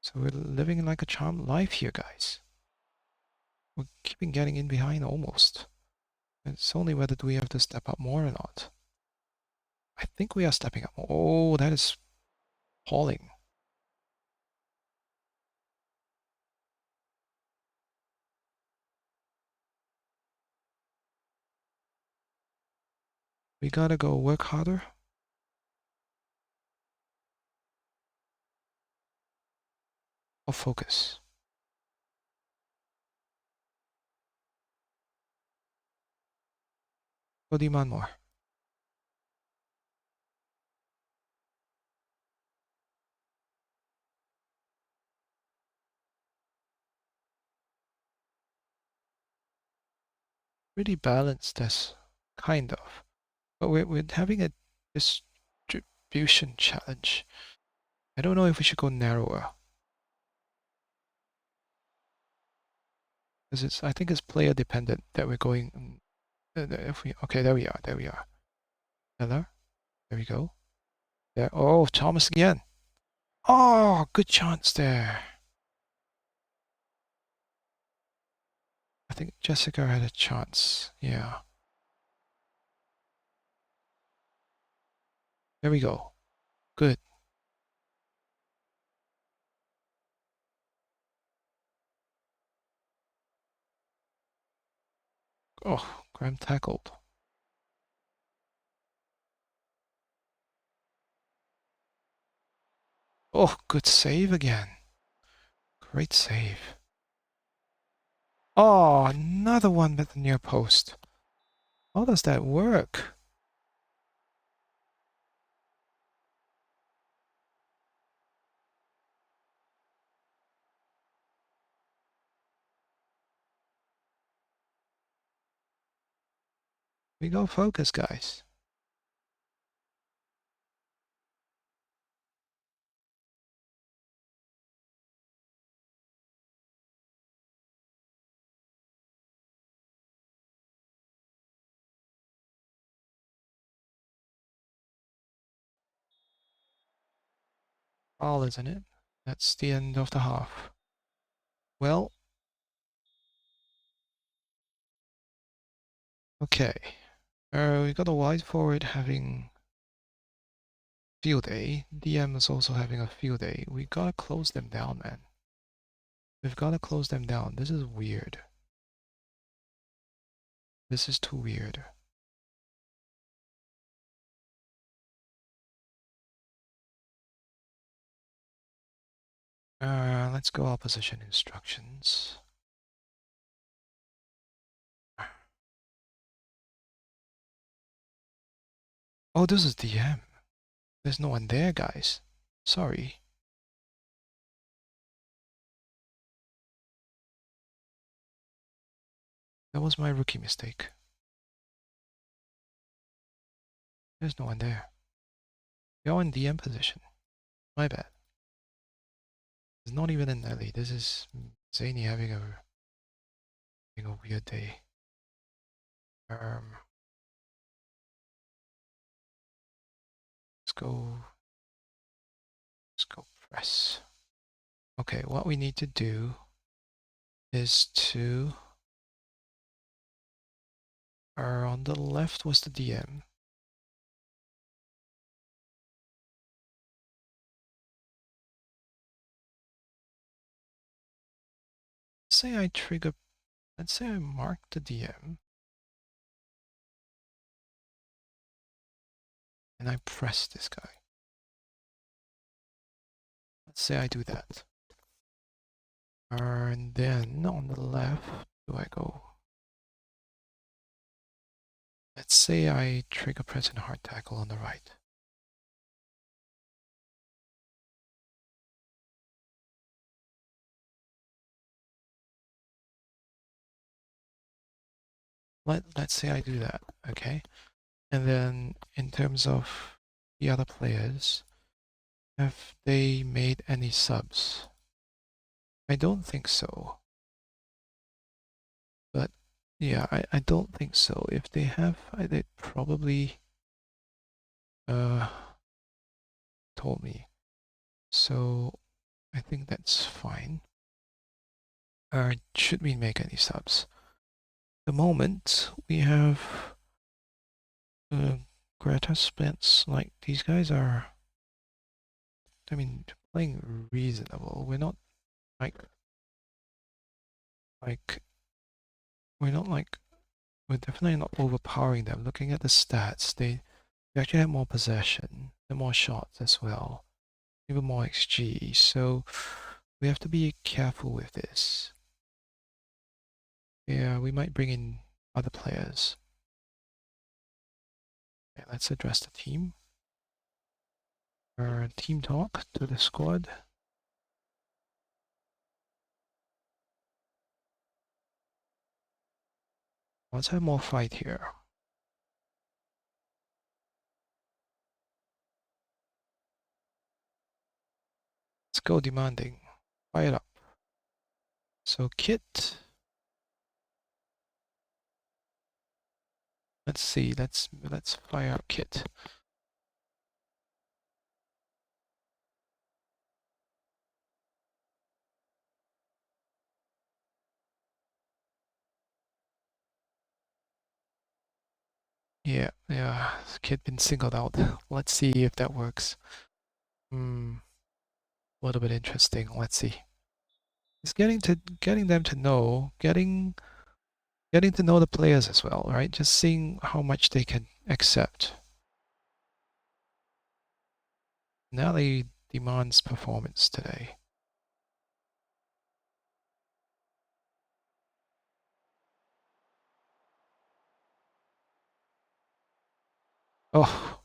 So we're living like a charmed life here, guys. We're keeping getting in behind almost. It's only whether do we have to step up more or not. I think we are stepping up more. Oh, that is appalling. We gotta go work harder. Or focus. Go demand more. Really balanced as kind of. But we're having a distribution challenge. I don't know if we should go narrower. Because I think it's player dependent that we're going. Okay, there we are. Miller, there we go. There. Oh, Thomas again. Oh, good chance there. I think Jessica had a chance. Yeah. There we go. Good. Oh, Graham tackled. Oh, good save again. Great save. Oh, another one at the near post. How does that work? We go focus, guys. All, isn't it? That's the end of the half. Well, okay. We got a wide forward having field day. DM is also having a field day. We gotta close them down, man. We've gotta close them down. This is weird. This is too weird. Let's go opposition instructions. Oh, this is DM. There's no one there, guys. Sorry. That was my rookie mistake. There's no one there. You're in DM position. My bad. It's not even in Nelly. This is Zany having a weird day. Let's go press. Okay, what we need to do is to on the left was the DM. Say I trigger, let's say I mark the DM and I press this guy. Let's say I do that. And then on the left, do I go? Let's say I trigger press and hard tackle on the right. Let's say I do that, okay? And then in terms of the other players, have they made any subs? I don't think so. But yeah, I don't think so. If they have, they probably told me. So I think that's fine. Should we make any subs? The moment we have Greta Spence, like these guys are, I mean, playing reasonable. We're not like we're definitely not overpowering them. Looking at the stats, they actually have more possession, and more shots as well, even more XG. So we have to be careful with this. Yeah, we might bring in other players. Okay, let's address the team. Our team talk to the squad. Let's have more fight here. Let's go demanding. Fire up. So Kit. Let's see. Let's fire up Kit. Yeah, kid been singled out. Let's see if that works. A little bit interesting. Let's see. It's getting them to know, getting to know the players as well, right? Just seeing how much they can accept. Nelly demands performance today. Oh,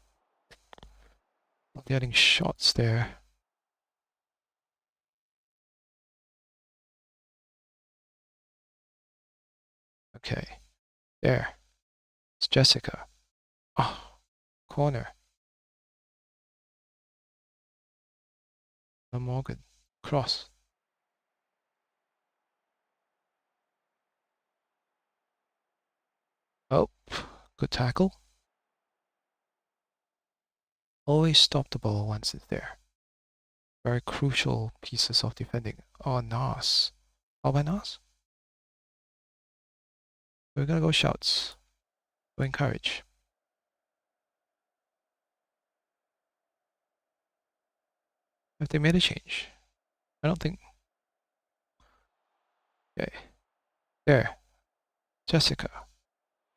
getting shots there. Okay, there. It's Jessica. Oh, corner. Morgan. Cross. Oh, good tackle. Always stop the ball once it's there. Very crucial pieces of defending. Oh, Nas. How about Nas? We're gonna go shouts. To encourage. If they made a change. I don't think. Okay. There. Jessica.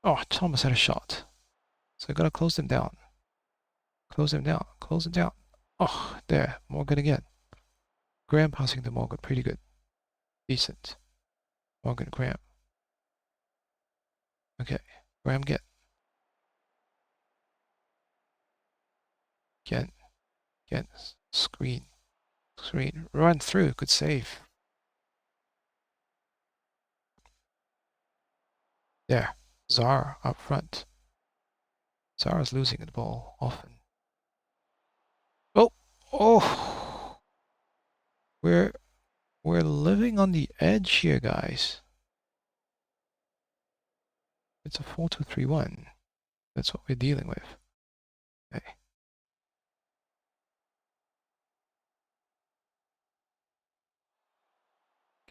Oh, Thomas had a shot. So I gotta close them down. Close them down. Close them down. Oh, there. Morgan again. Graham passing to Morgan. Pretty good. Decent. Morgan, Graham. Okay. Graham get. Again. Again. Screen. Screen. Run through. Good save. There. Zara up front. Zara's losing the ball often. Oh! Oh! We're living on the edge here, guys. It's a 4-2-3-1. That's what we're dealing with. Okay.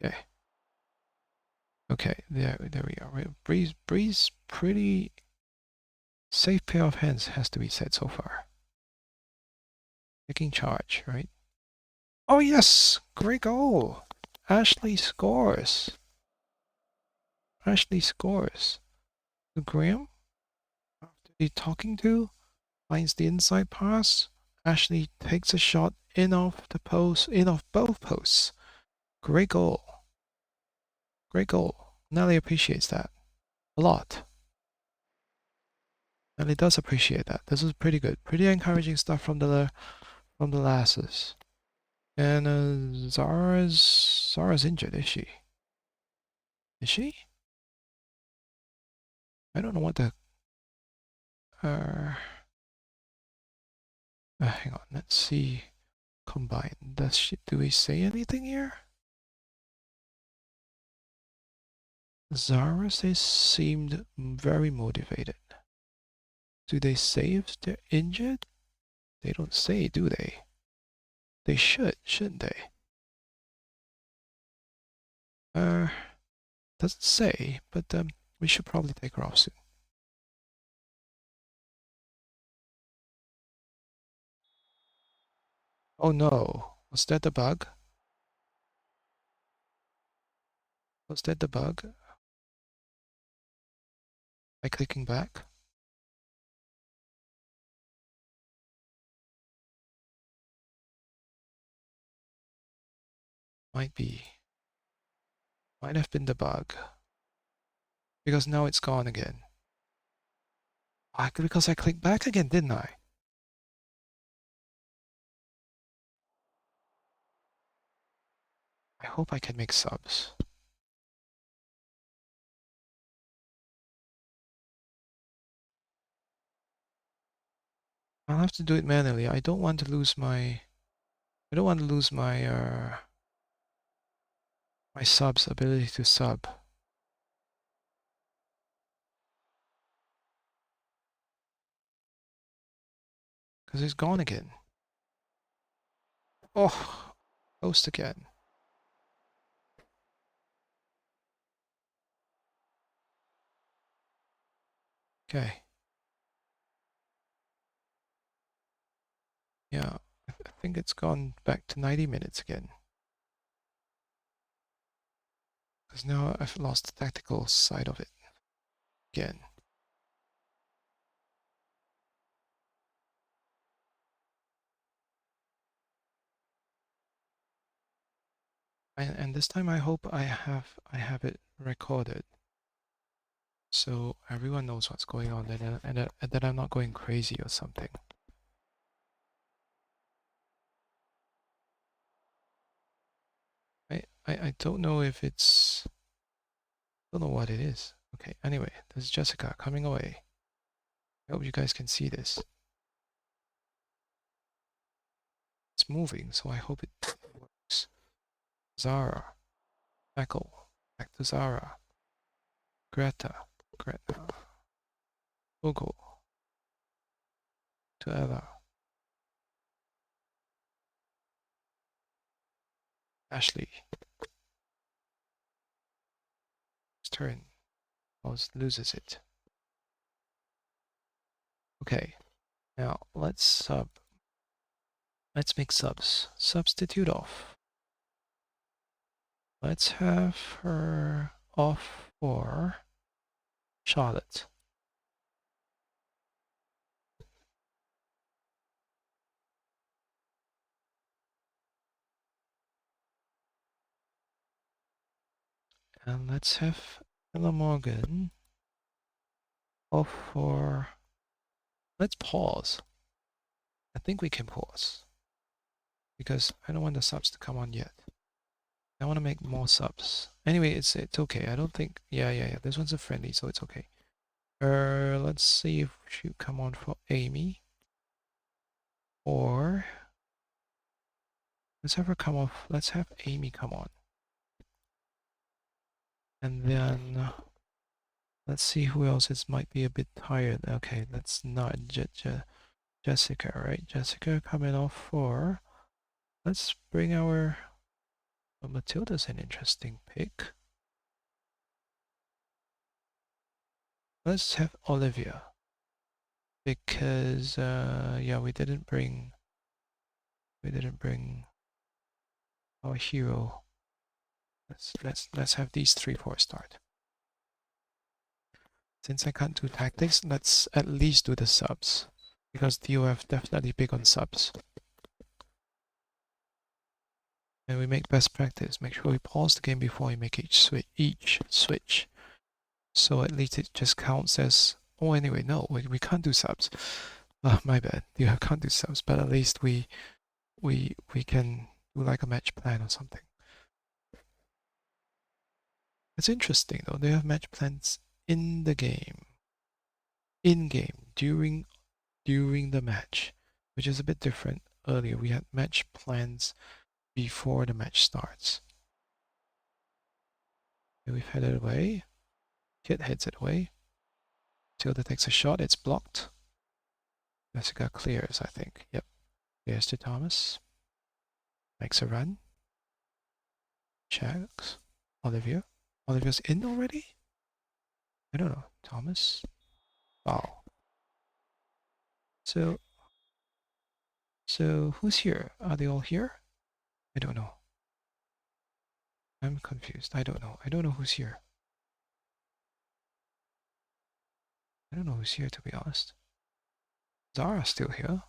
Okay. Okay, there we are. Breeze, pretty safe pair of hands has to be said so far. Taking charge, right? Oh yes! Great goal! Ashley scores. Ashley scores. Graham, after the talking to, finds the inside pass. Ashley takes a shot in off the post, in off both posts. Great goal. Great goal. Nelly appreciates that a lot. Nelly does appreciate that. This is pretty good. Pretty encouraging stuff from the lasses. And Zara's injured, is she? Is she? I don't know what the hang on, let's see. Combine. Do we say anything here? Zara seemed very motivated. Do they say if they're injured? They don't say, do they? They should, shouldn't they? Doesn't say, but we should probably take her off soon. Oh no, was that the bug? Was that the bug? By clicking back? Might be. Might have been the bug. Because now it's gone again. Because I clicked back again, didn't I? I hope I can make subs. I'll have to do it manually. I don't want to lose my my subs ability to sub. Because it's gone again. Oh, post again. Okay. think it's gone back to 90 minutes again. Because now I've lost the tactical side of it again. And this time I hope I have it recorded, so everyone knows what's going on, and that I'm not going crazy or something. I don't know if it's, don't know what it is. Okay, anyway, this is Jessica coming away. I hope you guys can see this. It's moving, so I hope it works. Zara, Michael, back to Zara. Greta, Google, to Ella. Ashley. His turn. Mouse loses it. Okay, now let's make subs. Substitute off. Let's have her off for Charlotte. And let's have Ella Morgan off for... Let's pause. I think we can pause. Because I don't want the subs to come on yet. I want to make more subs. Anyway, it's okay. I don't think... Yeah. This one's a friendly, so it's okay. Let's see if she come on for Amy. Or... Let's have her come off. Let's have Amy come on. And then... Let's see who else is might be a bit tired. Okay, let's not Jessica, right? Jessica coming off for... Let's bring our... Well, Matilda's an interesting pick. Let's have Olivia. Because, yeah, we didn't bring our hero. Let's have these 3 for a start. Since I can't do tactics, let's at least do the subs. Because DOF definitely big on subs. And we make best practice. Make sure we pause the game before we make each switch. So at least it just counts as... Oh, anyway, no, we can't do subs. My bad. DOF can't do subs, but at least we can do like a match plan or something. It's interesting though, they have match plans in the game. In-game, during the match, which is a bit different. Earlier we had match plans before the match starts. Okay, we've headed away. Kit heads it away. Tilda takes a shot, it's blocked. Jessica clears, I think. Yep. Clears to Thomas. Makes a run. Checks. Olivia. Olivia's in already? I don't know. Thomas. Wow. So who's here? Are they all here? I don't know. I'm confused. I don't know. I don't know who's here. I don't know who's here, to be honest. Zara's still here.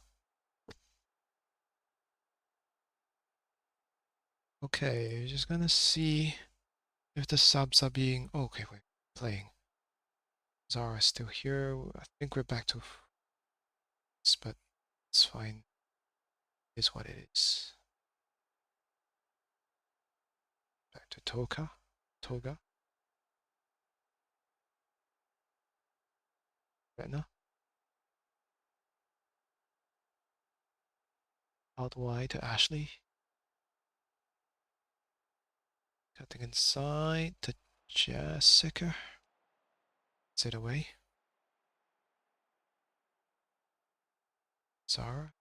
Okay, we're just gonna see if the subs are being... Okay, wait. Playing. Zara's still here. I think we're back to... But it's fine. It is what it is. Back to Toga. Retna. Out wide to Ashley. Cutting inside to Jessica. Sit away. Zara.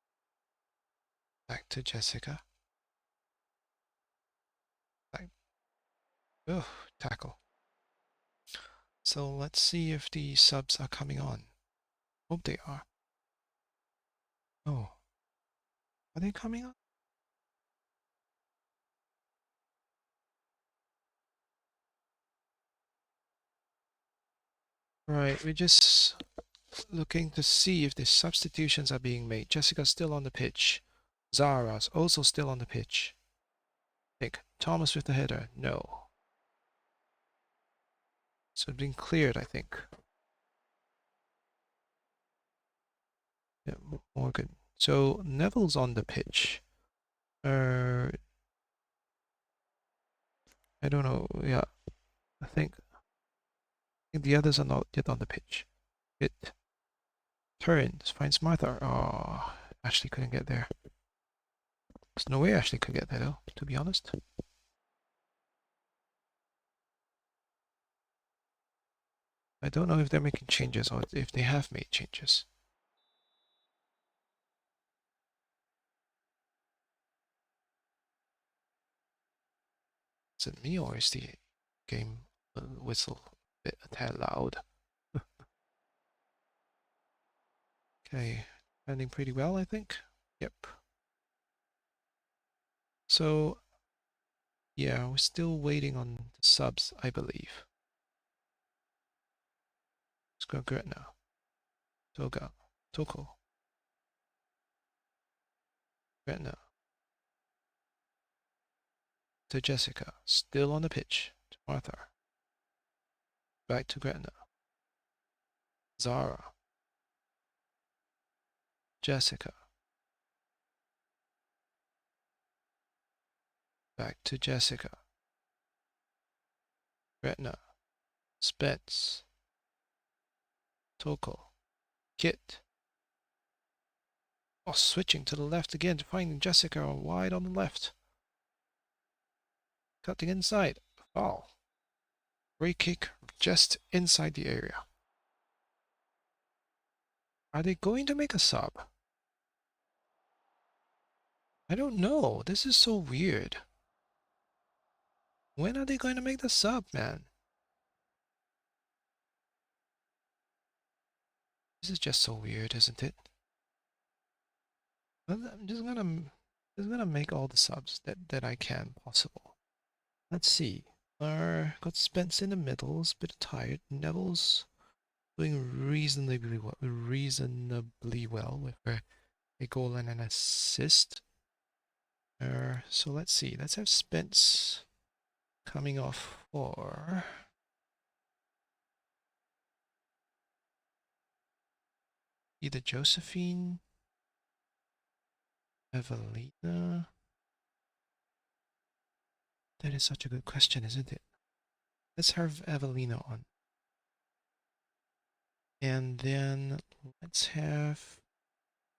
Back to Jessica. Back. Oh, tackle. So let's see if the subs are coming on. Hope they are. Oh. Are they coming up? Right, we're just looking to see if the substitutions are being made. Jessica's still on the pitch. Zara's also still on the pitch. Nick, Thomas with the header. No. So it's been cleared, I think. Yeah, Morgan. So Neville's on the pitch. I don't know. Yeah, I think the others are not yet on the pitch. It turns, finds Martha. Oh, Ashley couldn't get there. There's no way Ashley could get there though, to be honest. I don't know if they're making changes or if they have made changes. Is it me or is the game whistle a bit a tad loud? Okay, landing pretty well, I think. Yep. So, yeah, we're still waiting on the subs, I believe. Let's go Gretna. Toga. Toko. Gretna. To Jessica. Still on the pitch. To Martha. Back to Gretna. Zara. Jessica. Back to Jessica. Gretna. Spence. Toko. Kit. Oh, switching to the left again to find Jessica wide on the left. Cutting inside. Foul. Free kick just inside the area. Are they going to make a sub? I don't know. This is so weird. When are they going to make the sub, man? This is just so weird, isn't it? Well, I'm just gonna make all the subs that I can possible. Let's see. Got Spence in the middle, a bit tired. Neville's doing reasonably well with a goal and an assist. So let's see. Let's have Spence coming off for either Josephine, Evelina. That is such a good question, isn't it? Let's have Evelina on. And then let's have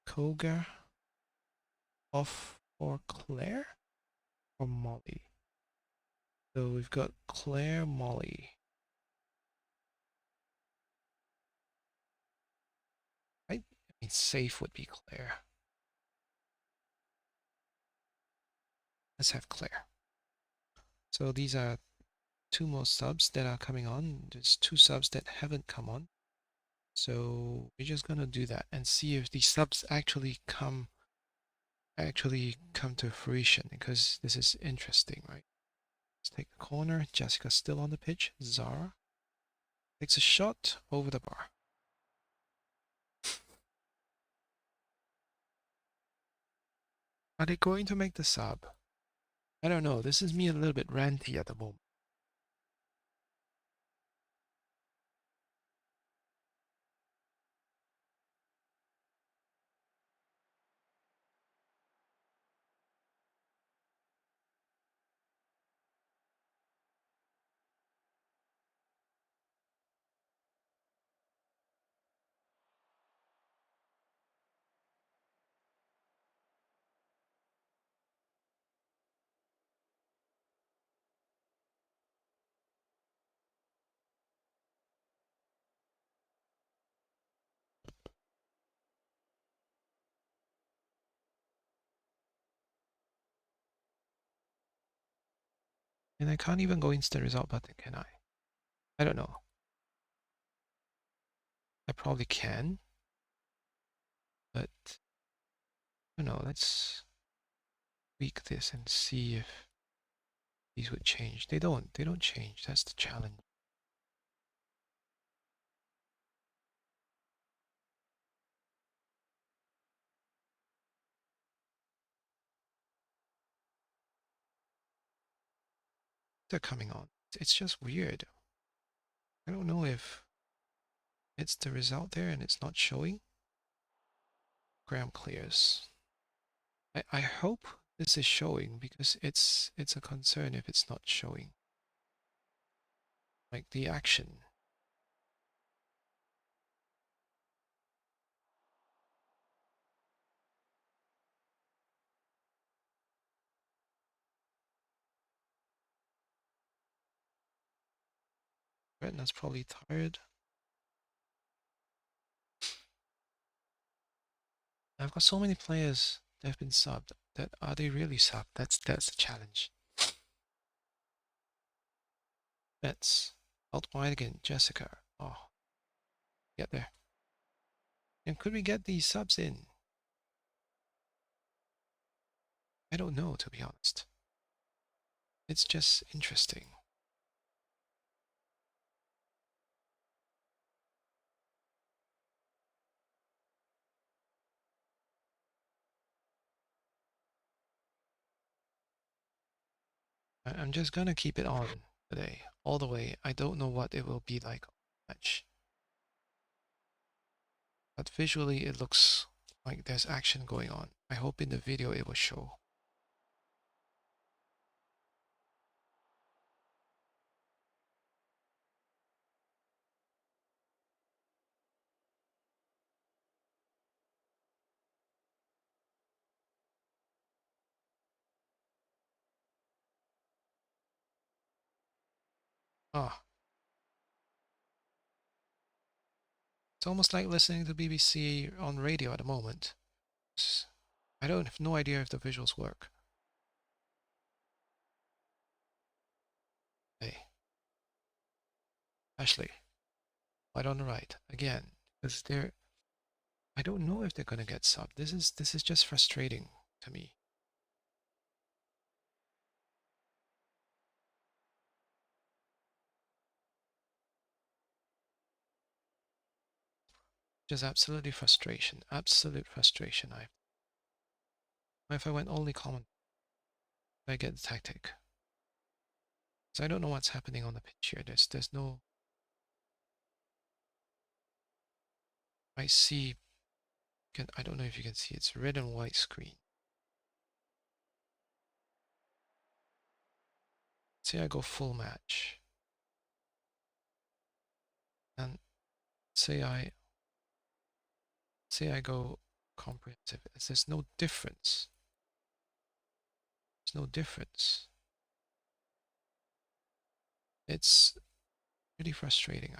Koga off for Claire or Molly. So we've got Claire, Molly. I mean, safe would be Claire. Let's have Claire. So these are two more subs that are coming on. There's two subs that haven't come on. So we're just gonna do that and see if these subs actually come to fruition, because this is interesting, right? Let's take the corner. Jessica's still on the pitch. Zara takes a shot over the bar. Are they going to make the sub? I don't know. This is me a little bit ranty at the moment. And I can't even go instant result button, can I? I don't know. I probably can, but I don't know, let's tweak this and see if these would change. They don't change. That's the challenge. They're coming on. It's just weird. I don't know if it's the result there and it's not showing. Gram clears. I hope this is showing because it's a concern if it's not showing. Like the action. Retina's probably tired. I've got so many players that have been subbed. That are they really subbed? That's the challenge. Bets. Out wide again, Jessica. Oh, get there. And could we get these subs in? I don't know, to be honest. It's just interesting. I'm just gonna keep it on today, all the way. I don't know what it will be like on the match. But visually it looks like there's action going on. I hope in the video it will show. Ah, it's almost like listening to BBC on radio at the moment. I don't have no idea if the visuals work. Hey, Ashley, right on the right again, because they're. I don't know if they're gonna get subbed. This is just frustrating to me. Just absolutely frustration, absolute frustration. If I went only common, I get the tactic. Because I don't know what's happening on the pitch here. There's no. I see. I don't know if you can see. It's red and white screen. Say I go full match, and say I go comprehensive. There's no difference. There's no difference. It's really frustrating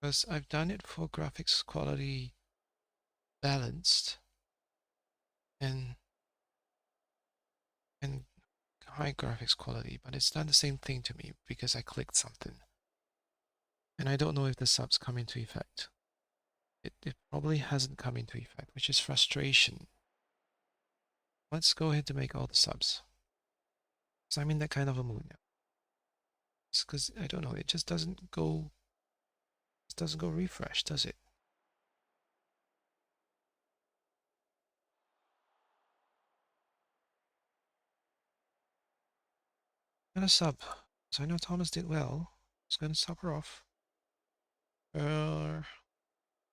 because I've done it for graphics quality balanced and and high graphics quality, but it's done the same thing to me because I clicked something. And I don't know if the subs come into effect. It probably hasn't come into effect, which is frustration. Let's go ahead to make all the subs. Because I'm in that kind of a mood now. It's because I don't know, it just doesn't go refresh, does it? And a sub. So I know Thomas did well. It's gonna sub her off.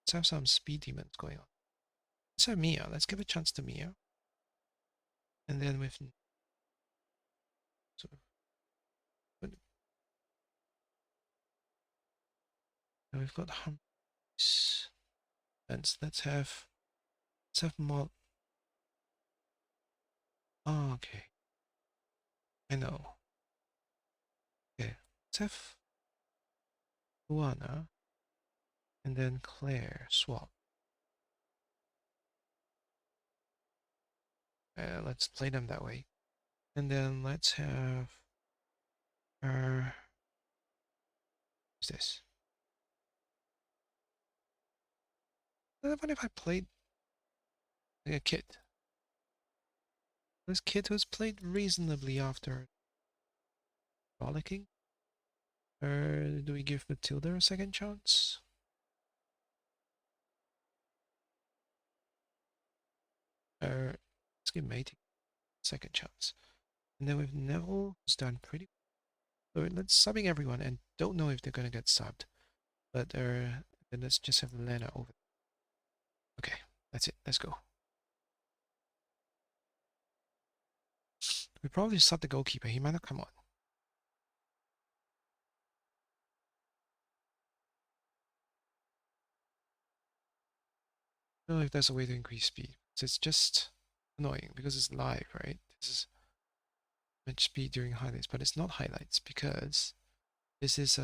Let's have some speed demons going on. Let's have Mia. Let's give a chance to Mia. And then with sort of we've got Humps. Let's have more. Oh, okay. I know. Okay. Let's have Luana and then Claire swap. Let's play them that way. And then let's have who's this? What if I played like a kid. This kid who's played reasonably after frolicking. Or do we give Matilda a second chance? Let's give Matey a second chance. And then with Neville, who's done pretty well. So let's subbing everyone, and don't know if they're gonna get subbed. But then let's just have Lena over. Okay, that's it. Let's go. We probably sub the goalkeeper. He might not come on. I don't know if there's a way to increase speed. So it's just annoying because it's live, right? This is match speed during highlights, but it's not highlights because this is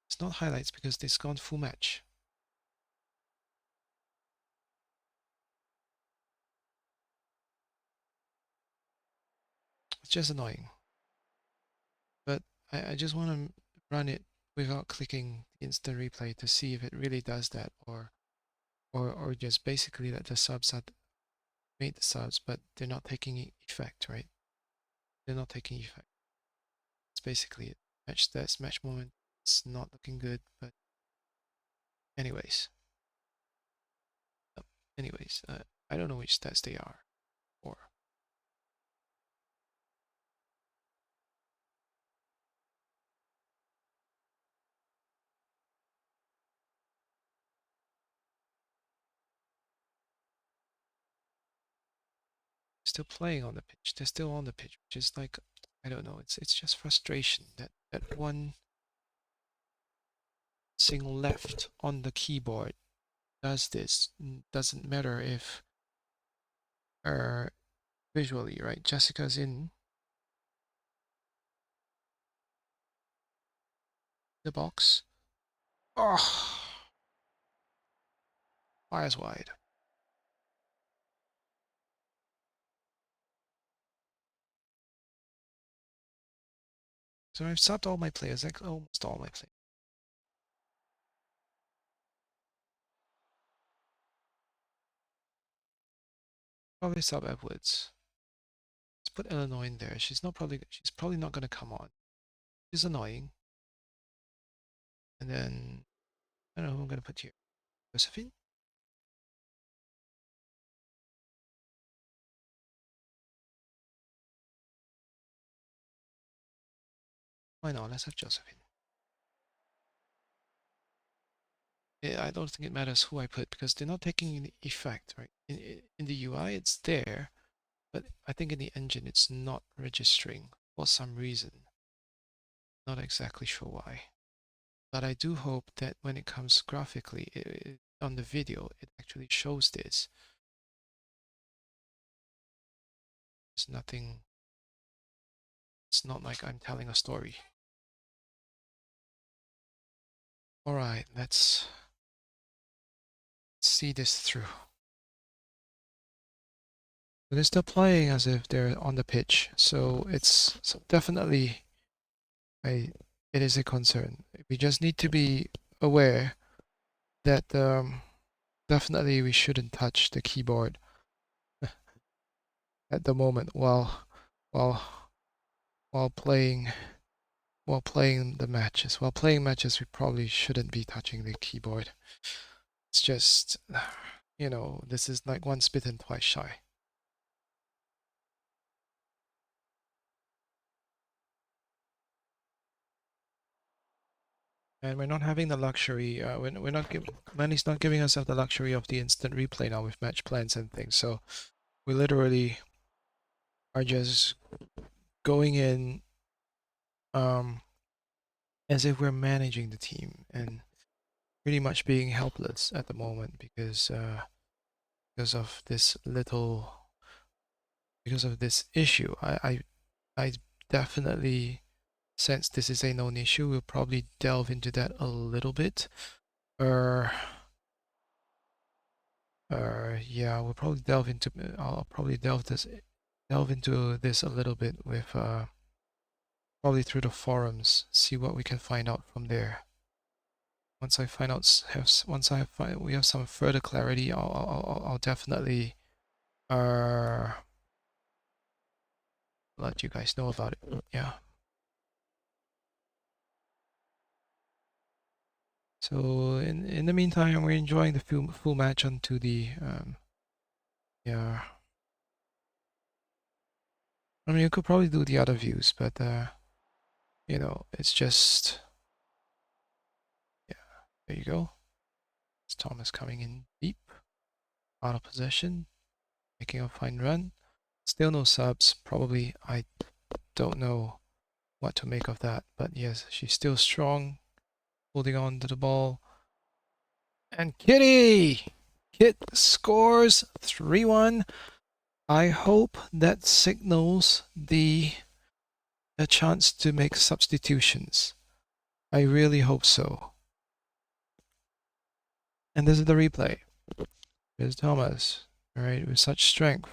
it's not highlights because it's gone full match. It's just annoying. But I just want to run it without clicking instant replay to see if it really does that, or just basically that the subs had made the subs, but they're not taking effect, right? They're not taking effect. It's basically it. Match stats, match moment. It's not looking good, but anyways. Anyways, I don't know which stats they are, or still playing on the pitch. They're still on the pitch, which is like, I don't know. It's just frustration that one single left on the keyboard does this. Doesn't matter if visually, right? Jessica's in the box. Oh, fires wide. So I've subbed all my players, like almost all my players. Probably sub Edwards. Let's put Eleanor in there. She's probably not gonna come on. She's annoying. And then I don't know who I'm gonna put here. Josephine? Why not? Let's have Josephine. I don't think it matters who I put because they're not taking any effect, right? In the UI, it's there, but I think in the engine, it's not registering for some reason. Not exactly sure why. But I do hope that when it comes graphically on the video, it actually shows this. It's nothing, it's not like I'm telling a story. All right, let's see this through. They're still playing as if they're on the pitch, so it's definitely it is a concern. We just need to be aware that definitely we shouldn't touch the keyboard at the moment while while playing the matches. While playing matches, we probably shouldn't be touching the keyboard. It's just, you know, this is like once bitten, twice shy. And we're not having the luxury. We're not giving. Manny's not giving us the luxury of the instant replay now with match plans and things. So we literally are just going in as if we're managing the team and pretty much being helpless at the moment because of this issue. I definitely sense this is a known issue. We'll probably delve into that a little bit. Yeah, we'll probably delve into. I'll probably delve into this a little bit with probably through the forums. See what we can find out from there. once I find out, we have some further clarity, I'll definitely let you guys know about it. Yeah. So in the meantime, we're enjoying the full match onto the yeah. I mean, you could probably do the other views, but you know, it's just yeah. There you go. It's Thomas coming in deep, out of possession, making a fine run. Still no subs. Probably I don't know what to make of that, but yes, she's still strong, holding on to the ball. And Kit scores 3-1. I hope that signals the chance to make substitutions. I really hope so. And this is the replay. There's Thomas, all right, with such strength,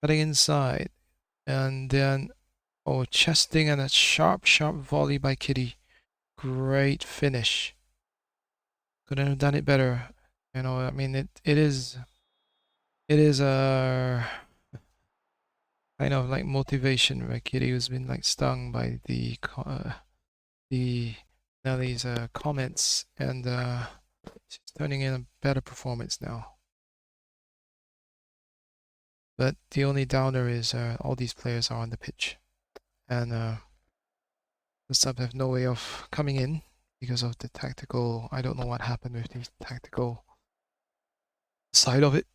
cutting inside, and then chesting and a sharp volley by Kitty. Great finish. Couldn't have done it better. You know, I mean, it is a kind of like motivation, right? Kitty who's been like stung by the Nelly's comments, and she's turning in a better performance now. But the only downer is all these players are on the pitch, and the subs have no way of coming in because of the tactical. I don't know what happened with the tactical side of it.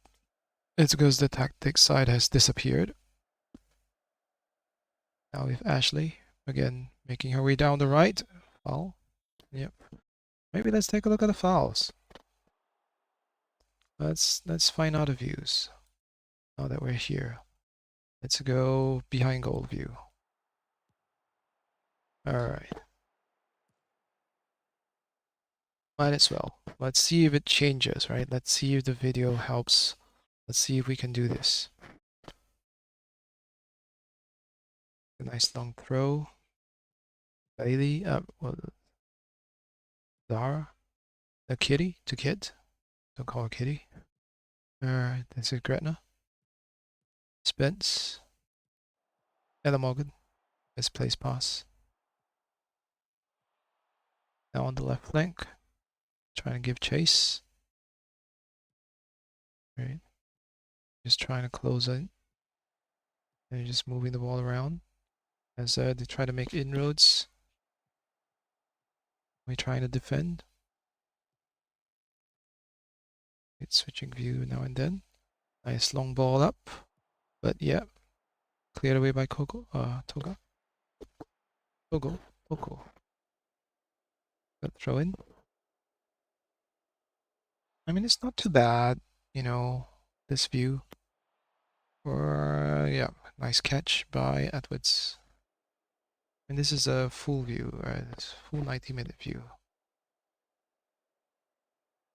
It's because the tactics side has disappeared. Now with Ashley again making her way down the right. Foul. Yep. Maybe let's take a look at the fouls. Let's find out the views. Now that we're here, let's go behind goal view. All right. Might as well. Let's see if it changes, right? Let's see if the video helps. Let's see if we can do this. A nice long throw. Bailey, Zara, the Kitty to Kit. Don't call her Kitty. Alright, this is Gretna. Spence. Ella Morgan. Misplaced pass. Now on the left flank. Trying to give chase. Right. Just trying to close in. And just moving the ball around. As they try to make inroads. We're trying to defend. It's switching view now and then. Nice long ball up. But yeah. Cleared away by Togo. Good throw in. I mean, it's not too bad, you know, this view. Or, yeah, nice catch by Edwards. And this is a full view, it's full 90-minute view.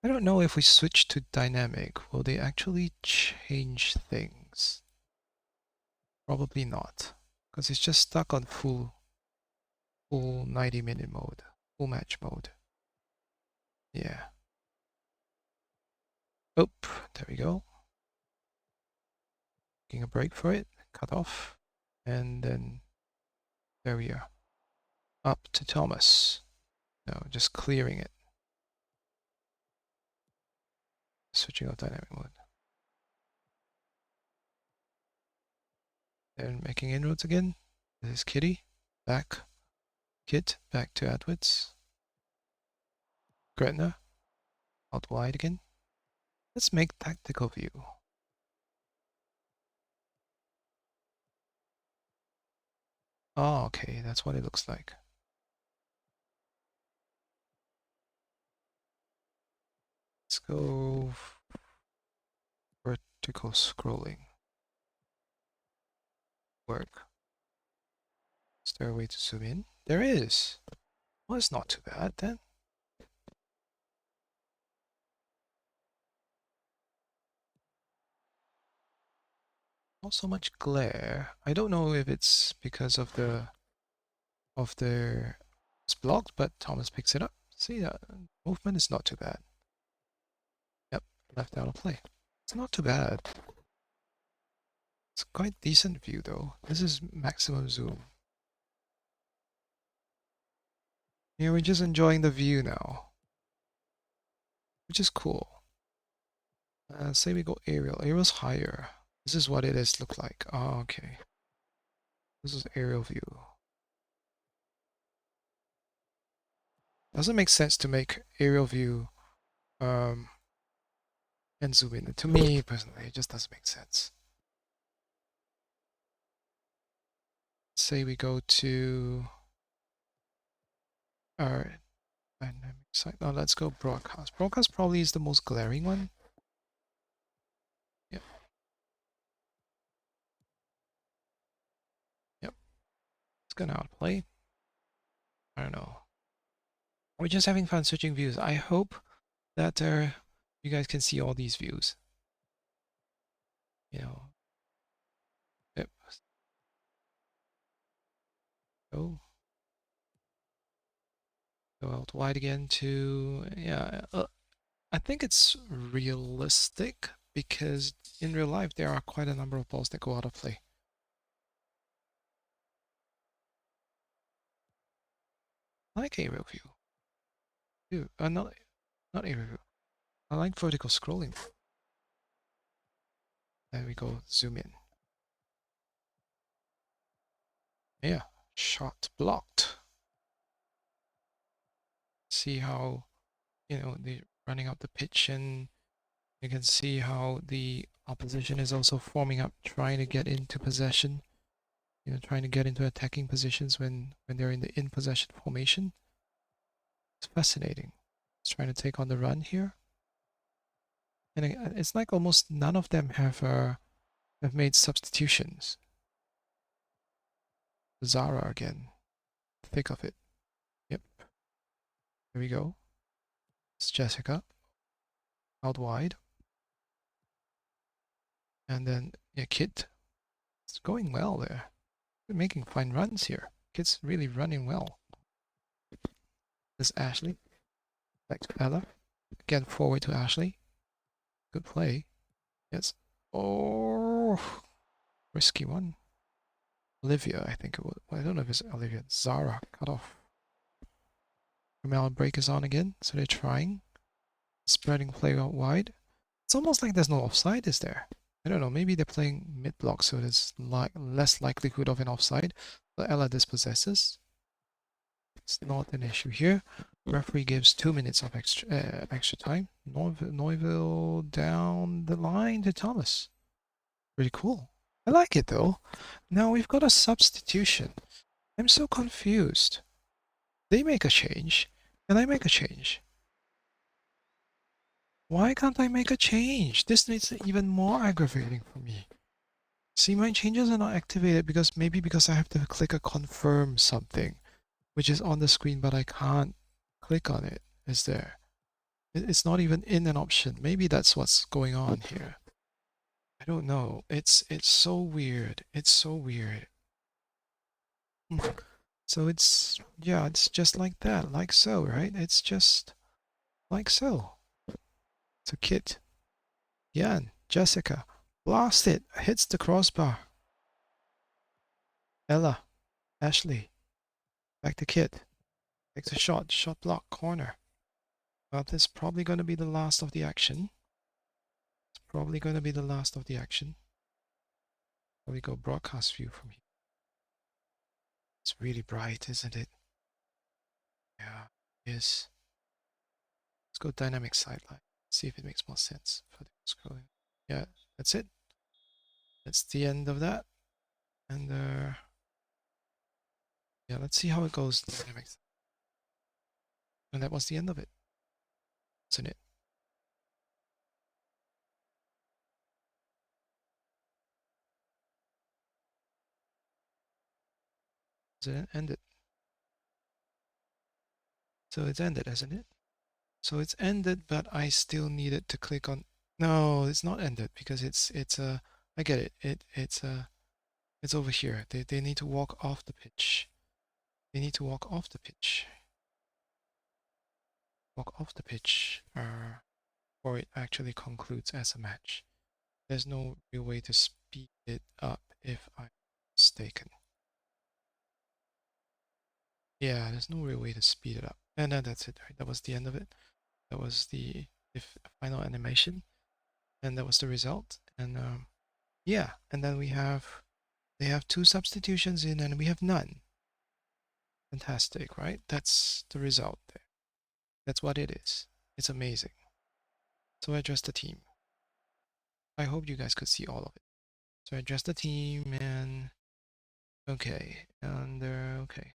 I don't know if we switch to dynamic, will they actually change things? Probably not, because it's just stuck on full 90-minute mode, full match mode. Yeah. Oh, there we go. Taking a break for it, cut off, and then there we are. Up to Thomas. No, just clearing it. Switching off dynamic mode. Then making inroads again. This is Kitty. Back. Kit. Back to Edwards. Gretna. Out wide again. Let's make tactical view. Oh, okay. That's what it looks like. Let's go vertical scrolling. Work. Is there a way to zoom in? There is. Well, it's not too bad then. Not so much glare. I don't know if it's because of the it's blocked, but Thomas picks it up. See that movement is not too bad. Yep, left out of play. It's not too bad. It's quite decent view though. This is maximum zoom. Yeah, we're just enjoying the view now, which is cool. Say we go aerial. Aerial's higher. This is what it is look like. Oh, okay. This is aerial view. Doesn't make sense to make aerial view and zoom in. To me personally, it just doesn't make sense. Say we go to our dynamic site. Now let's go broadcast. Broadcast probably is the most glaring one. Yep. Yep. It's gonna outplay. I don't know. We're just having fun switching views. I hope that you guys can see all these views. You know. Yep. Go out wide again to, yeah. I think it's realistic because in real life there are quite a number of balls that go out of play. I like aerial view. Not aerial view. I like vertical scrolling. There we go, zoom in. Yeah, shot blocked. See how, you know, they're running up the pitch, and you can see how the opposition is also forming up, trying to get into possession. You know, trying to get into attacking positions when they're in the in possession formation. It's fascinating. It's trying to take on the run here. And it's like almost none of them have made substitutions. Zara again. Thick of it. Yep. Here we go. It's Jessica. Out wide. And then, yeah, Kit. It's going well there. We're making fine runs here. Kit's really running well. This Ashley. Back to Ella. Again, forward to Ashley. Good play. Yes. Oh, risky one. Olivia, I think it was. Well, I don't know if it's Olivia. Zara cut off. Camel break is on again, so they're trying. Spreading play out wide. It's almost like there's no offside, is there? I don't know, maybe they're playing mid-block, so there's less likelihood of an offside. But Ella dispossesses. It's not an issue here. Referee gives 2 minutes of extra time. Neuville down the line to Thomas. Pretty cool. I like it though. Now we've got a substitution. I'm so confused. They make a change, and I make a change. Why can't I make a change? This makes it even more aggravating for me. See, my changes are not activated because I have to click a confirm something, which is on the screen, but I can't click on it. Is there? It's not even in an option. Maybe that's what's going on here. I don't know. It's so weird. It's so weird. So it's, yeah, it's just like that, like so, right? It's just like so. So Kit, Jan, Jessica, blast it, hits the crossbar. Ella, Ashley, back to Kit, takes a shot, shot block, corner. Well, this is probably going to be the last of the action. It's probably going to be the last of the action. We go broadcast view from here. It's really bright, isn't it? Yeah, it is. Let's go dynamic sideline. See if it makes more sense for the scrolling. Yeah, that's it. That's the end of that. And yeah, let's see how it goes. Dynamics. And that was the end of it, isn't it? Is it ended? So it's ended, hasn't it? So it's ended, but I still needed to click on. No, it's not ended because it's I get it. It's over here. They need to walk off the pitch. They need to walk off the pitch. walk off the pitch before it actually concludes as a match. There's no real way to speed it up if I'm mistaken. Yeah, there's no real way to speed it up. And then that's it, right? That was the end of it. That was the final animation. And that was the result. And yeah, and then they have 2 substitutions in and we have none. Fantastic, right? That's the result there. That's what it is. It's amazing. So I addressed the team. I hope you guys could see all of it. So I addressed the team and okay, and okay.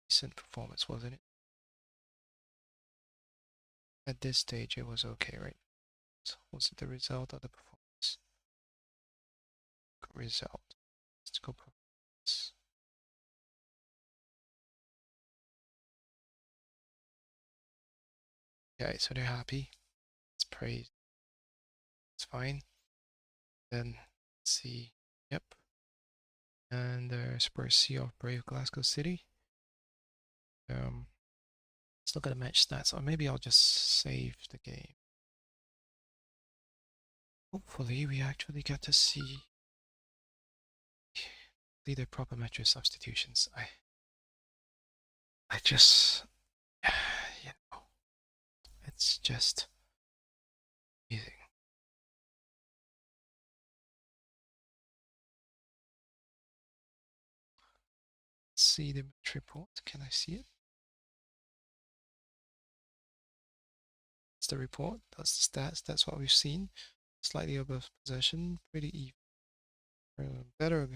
Decent performance, wasn't it? At this stage, it was okay, right? So was it the result of the performance? Result. Let's go performance. Okay, so they're happy. It's praise. It's fine. Then let's see. Yep. And Spurs C of Brave Glasgow City. Let's look at the match stats, or maybe I'll just save the game. Hopefully, we actually get to see the proper match substitutions. I just, you know, it's just amazing. Let's see the match report. Can I see it? It's the report. That's the stats. That's what we've seen. Slightly above possession. Pretty even. Better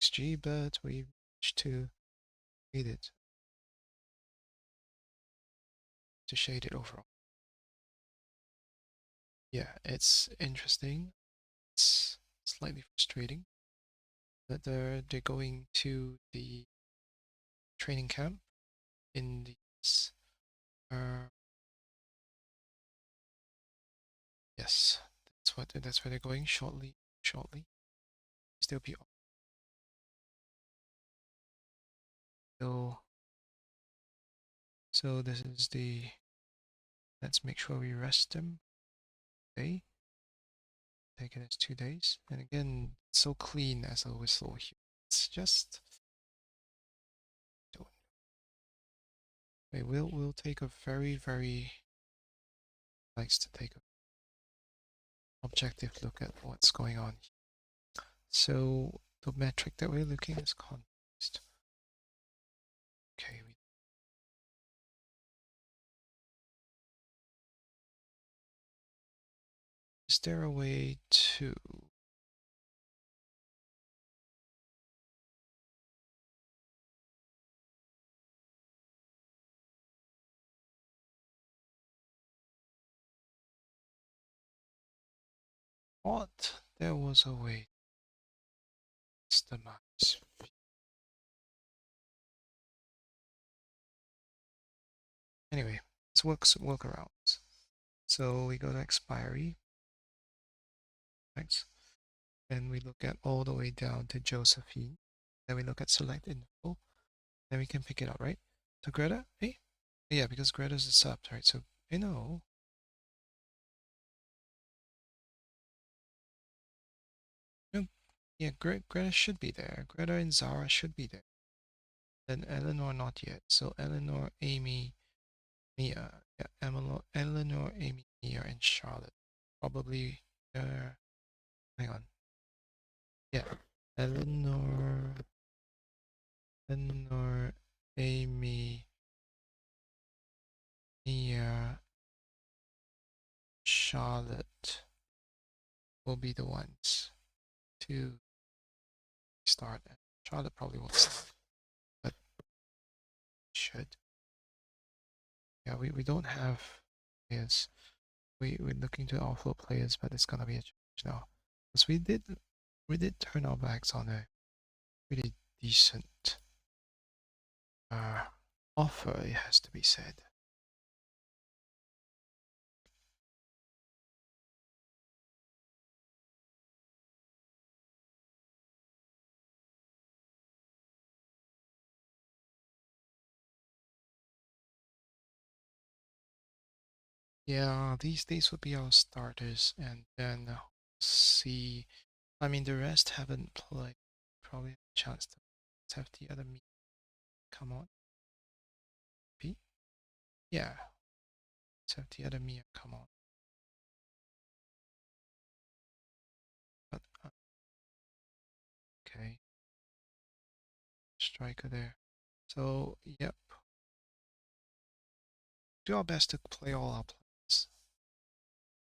XG, but we managed to read it. To shade it overall. Yeah, it's interesting. It's slightly frustrating that they're going to the training camp in these yes, that's where they're going shortly. Still be so this is the let's make sure we rest them day. Take it as 2 days. And again, so clean as a whistle here. It's just we'll take a very likes to take an objective look at what's going on. So the metric that we're looking is context. Okay, is there a way to what? There was a way to customize. Anyway, let's work around. So we go to expiry. Thanks. Then we look at all the way down to Josephine. Then we look at select info. Then we can pick it up, right? So Greta, hey? Yeah, because Greta's a sub, right? So, no. No, yeah, Greta should be there. Greta and Zara should be there. Then Eleanor not yet. So Eleanor, Amy, Mia. Yeah, Eleanor, Amy, Mia, and Charlotte. Probably, hang on. Yeah, Eleanor, Amy, Mia, Charlotte will be the ones to start. Charlotte probably won't start, but should. Yeah, we don't have players. We're looking to offload players, but it's gonna be a challenge now. Because we did turn our backs on a pretty decent offer, it has to be said. Yeah, these would be our starters, and then see. I mean, the rest haven't played. Probably have a chance to. Let's have the other me come on. P? Yeah. Let's have the other Mia come on. But, okay. Striker there. So, yep. Do our best to play all our plans.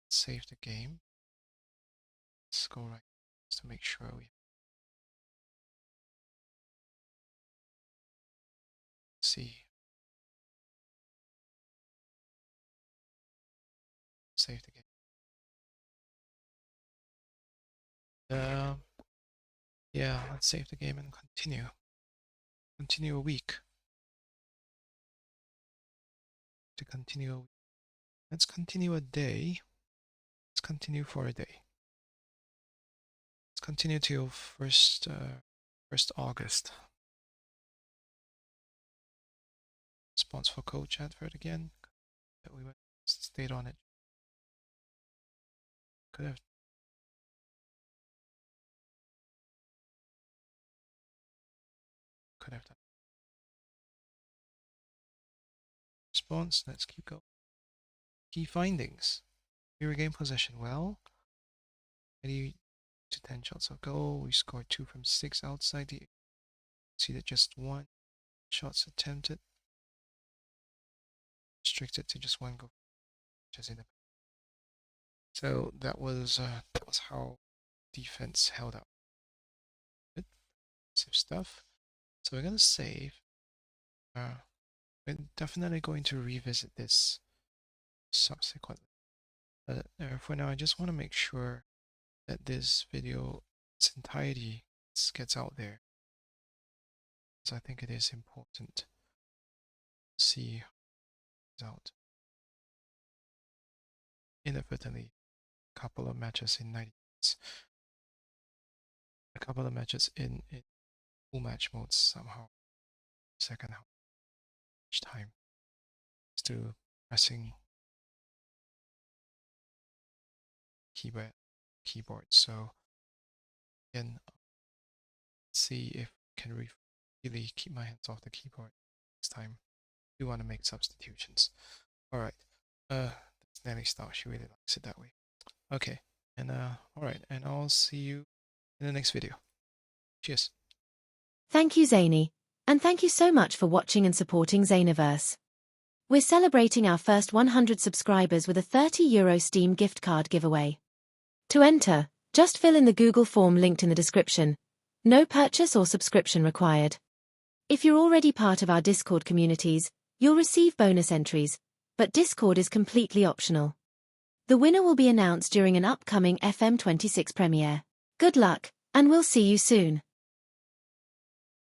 Save the game. Let's go right just to make sure we see. Save the game. Yeah, let's save the game and continue. Continue a week. To continue a week. Let's continue a day. Let's continue for a day. Let's continue till 1st August. Response for coach advert again. That we stayed on it. Could have done. Response. Let's keep going. Key findings. We regain possession well. 80 to 10 shots of goal. We scored 2 from 6 outside the. See that just 1 shots attempted. Restricted to just 1 goal. So that was how defense held up. Good. Save stuff. So we're gonna save. We're definitely going to revisit this subsequently. But for now, I just want to make sure that this video, its entirety, gets out there. Because I think it is important to see it out. Inadvertently, a couple of matches in 90 minutes. A couple of matches in full match modes somehow. Second half. Each time. To pressing keyboard. So again, see if I can really keep my hands off the keyboard next time. We want to make substitutions. Alright. That's Nelly's style. She really likes it that way. Okay. And alright, and I'll see you in the next video. Cheers. Thank you, Zany. And thank you so much for watching and supporting ZanyVerse. We're celebrating our first 100 subscribers with a €30 Steam gift card giveaway. To enter, just fill in the Google form linked in the description. No purchase or subscription required. If you're already part of our Discord communities, you'll receive bonus entries, but Discord is completely optional. The winner will be announced during an upcoming FM26 premiere. Good luck, and we'll see you soon.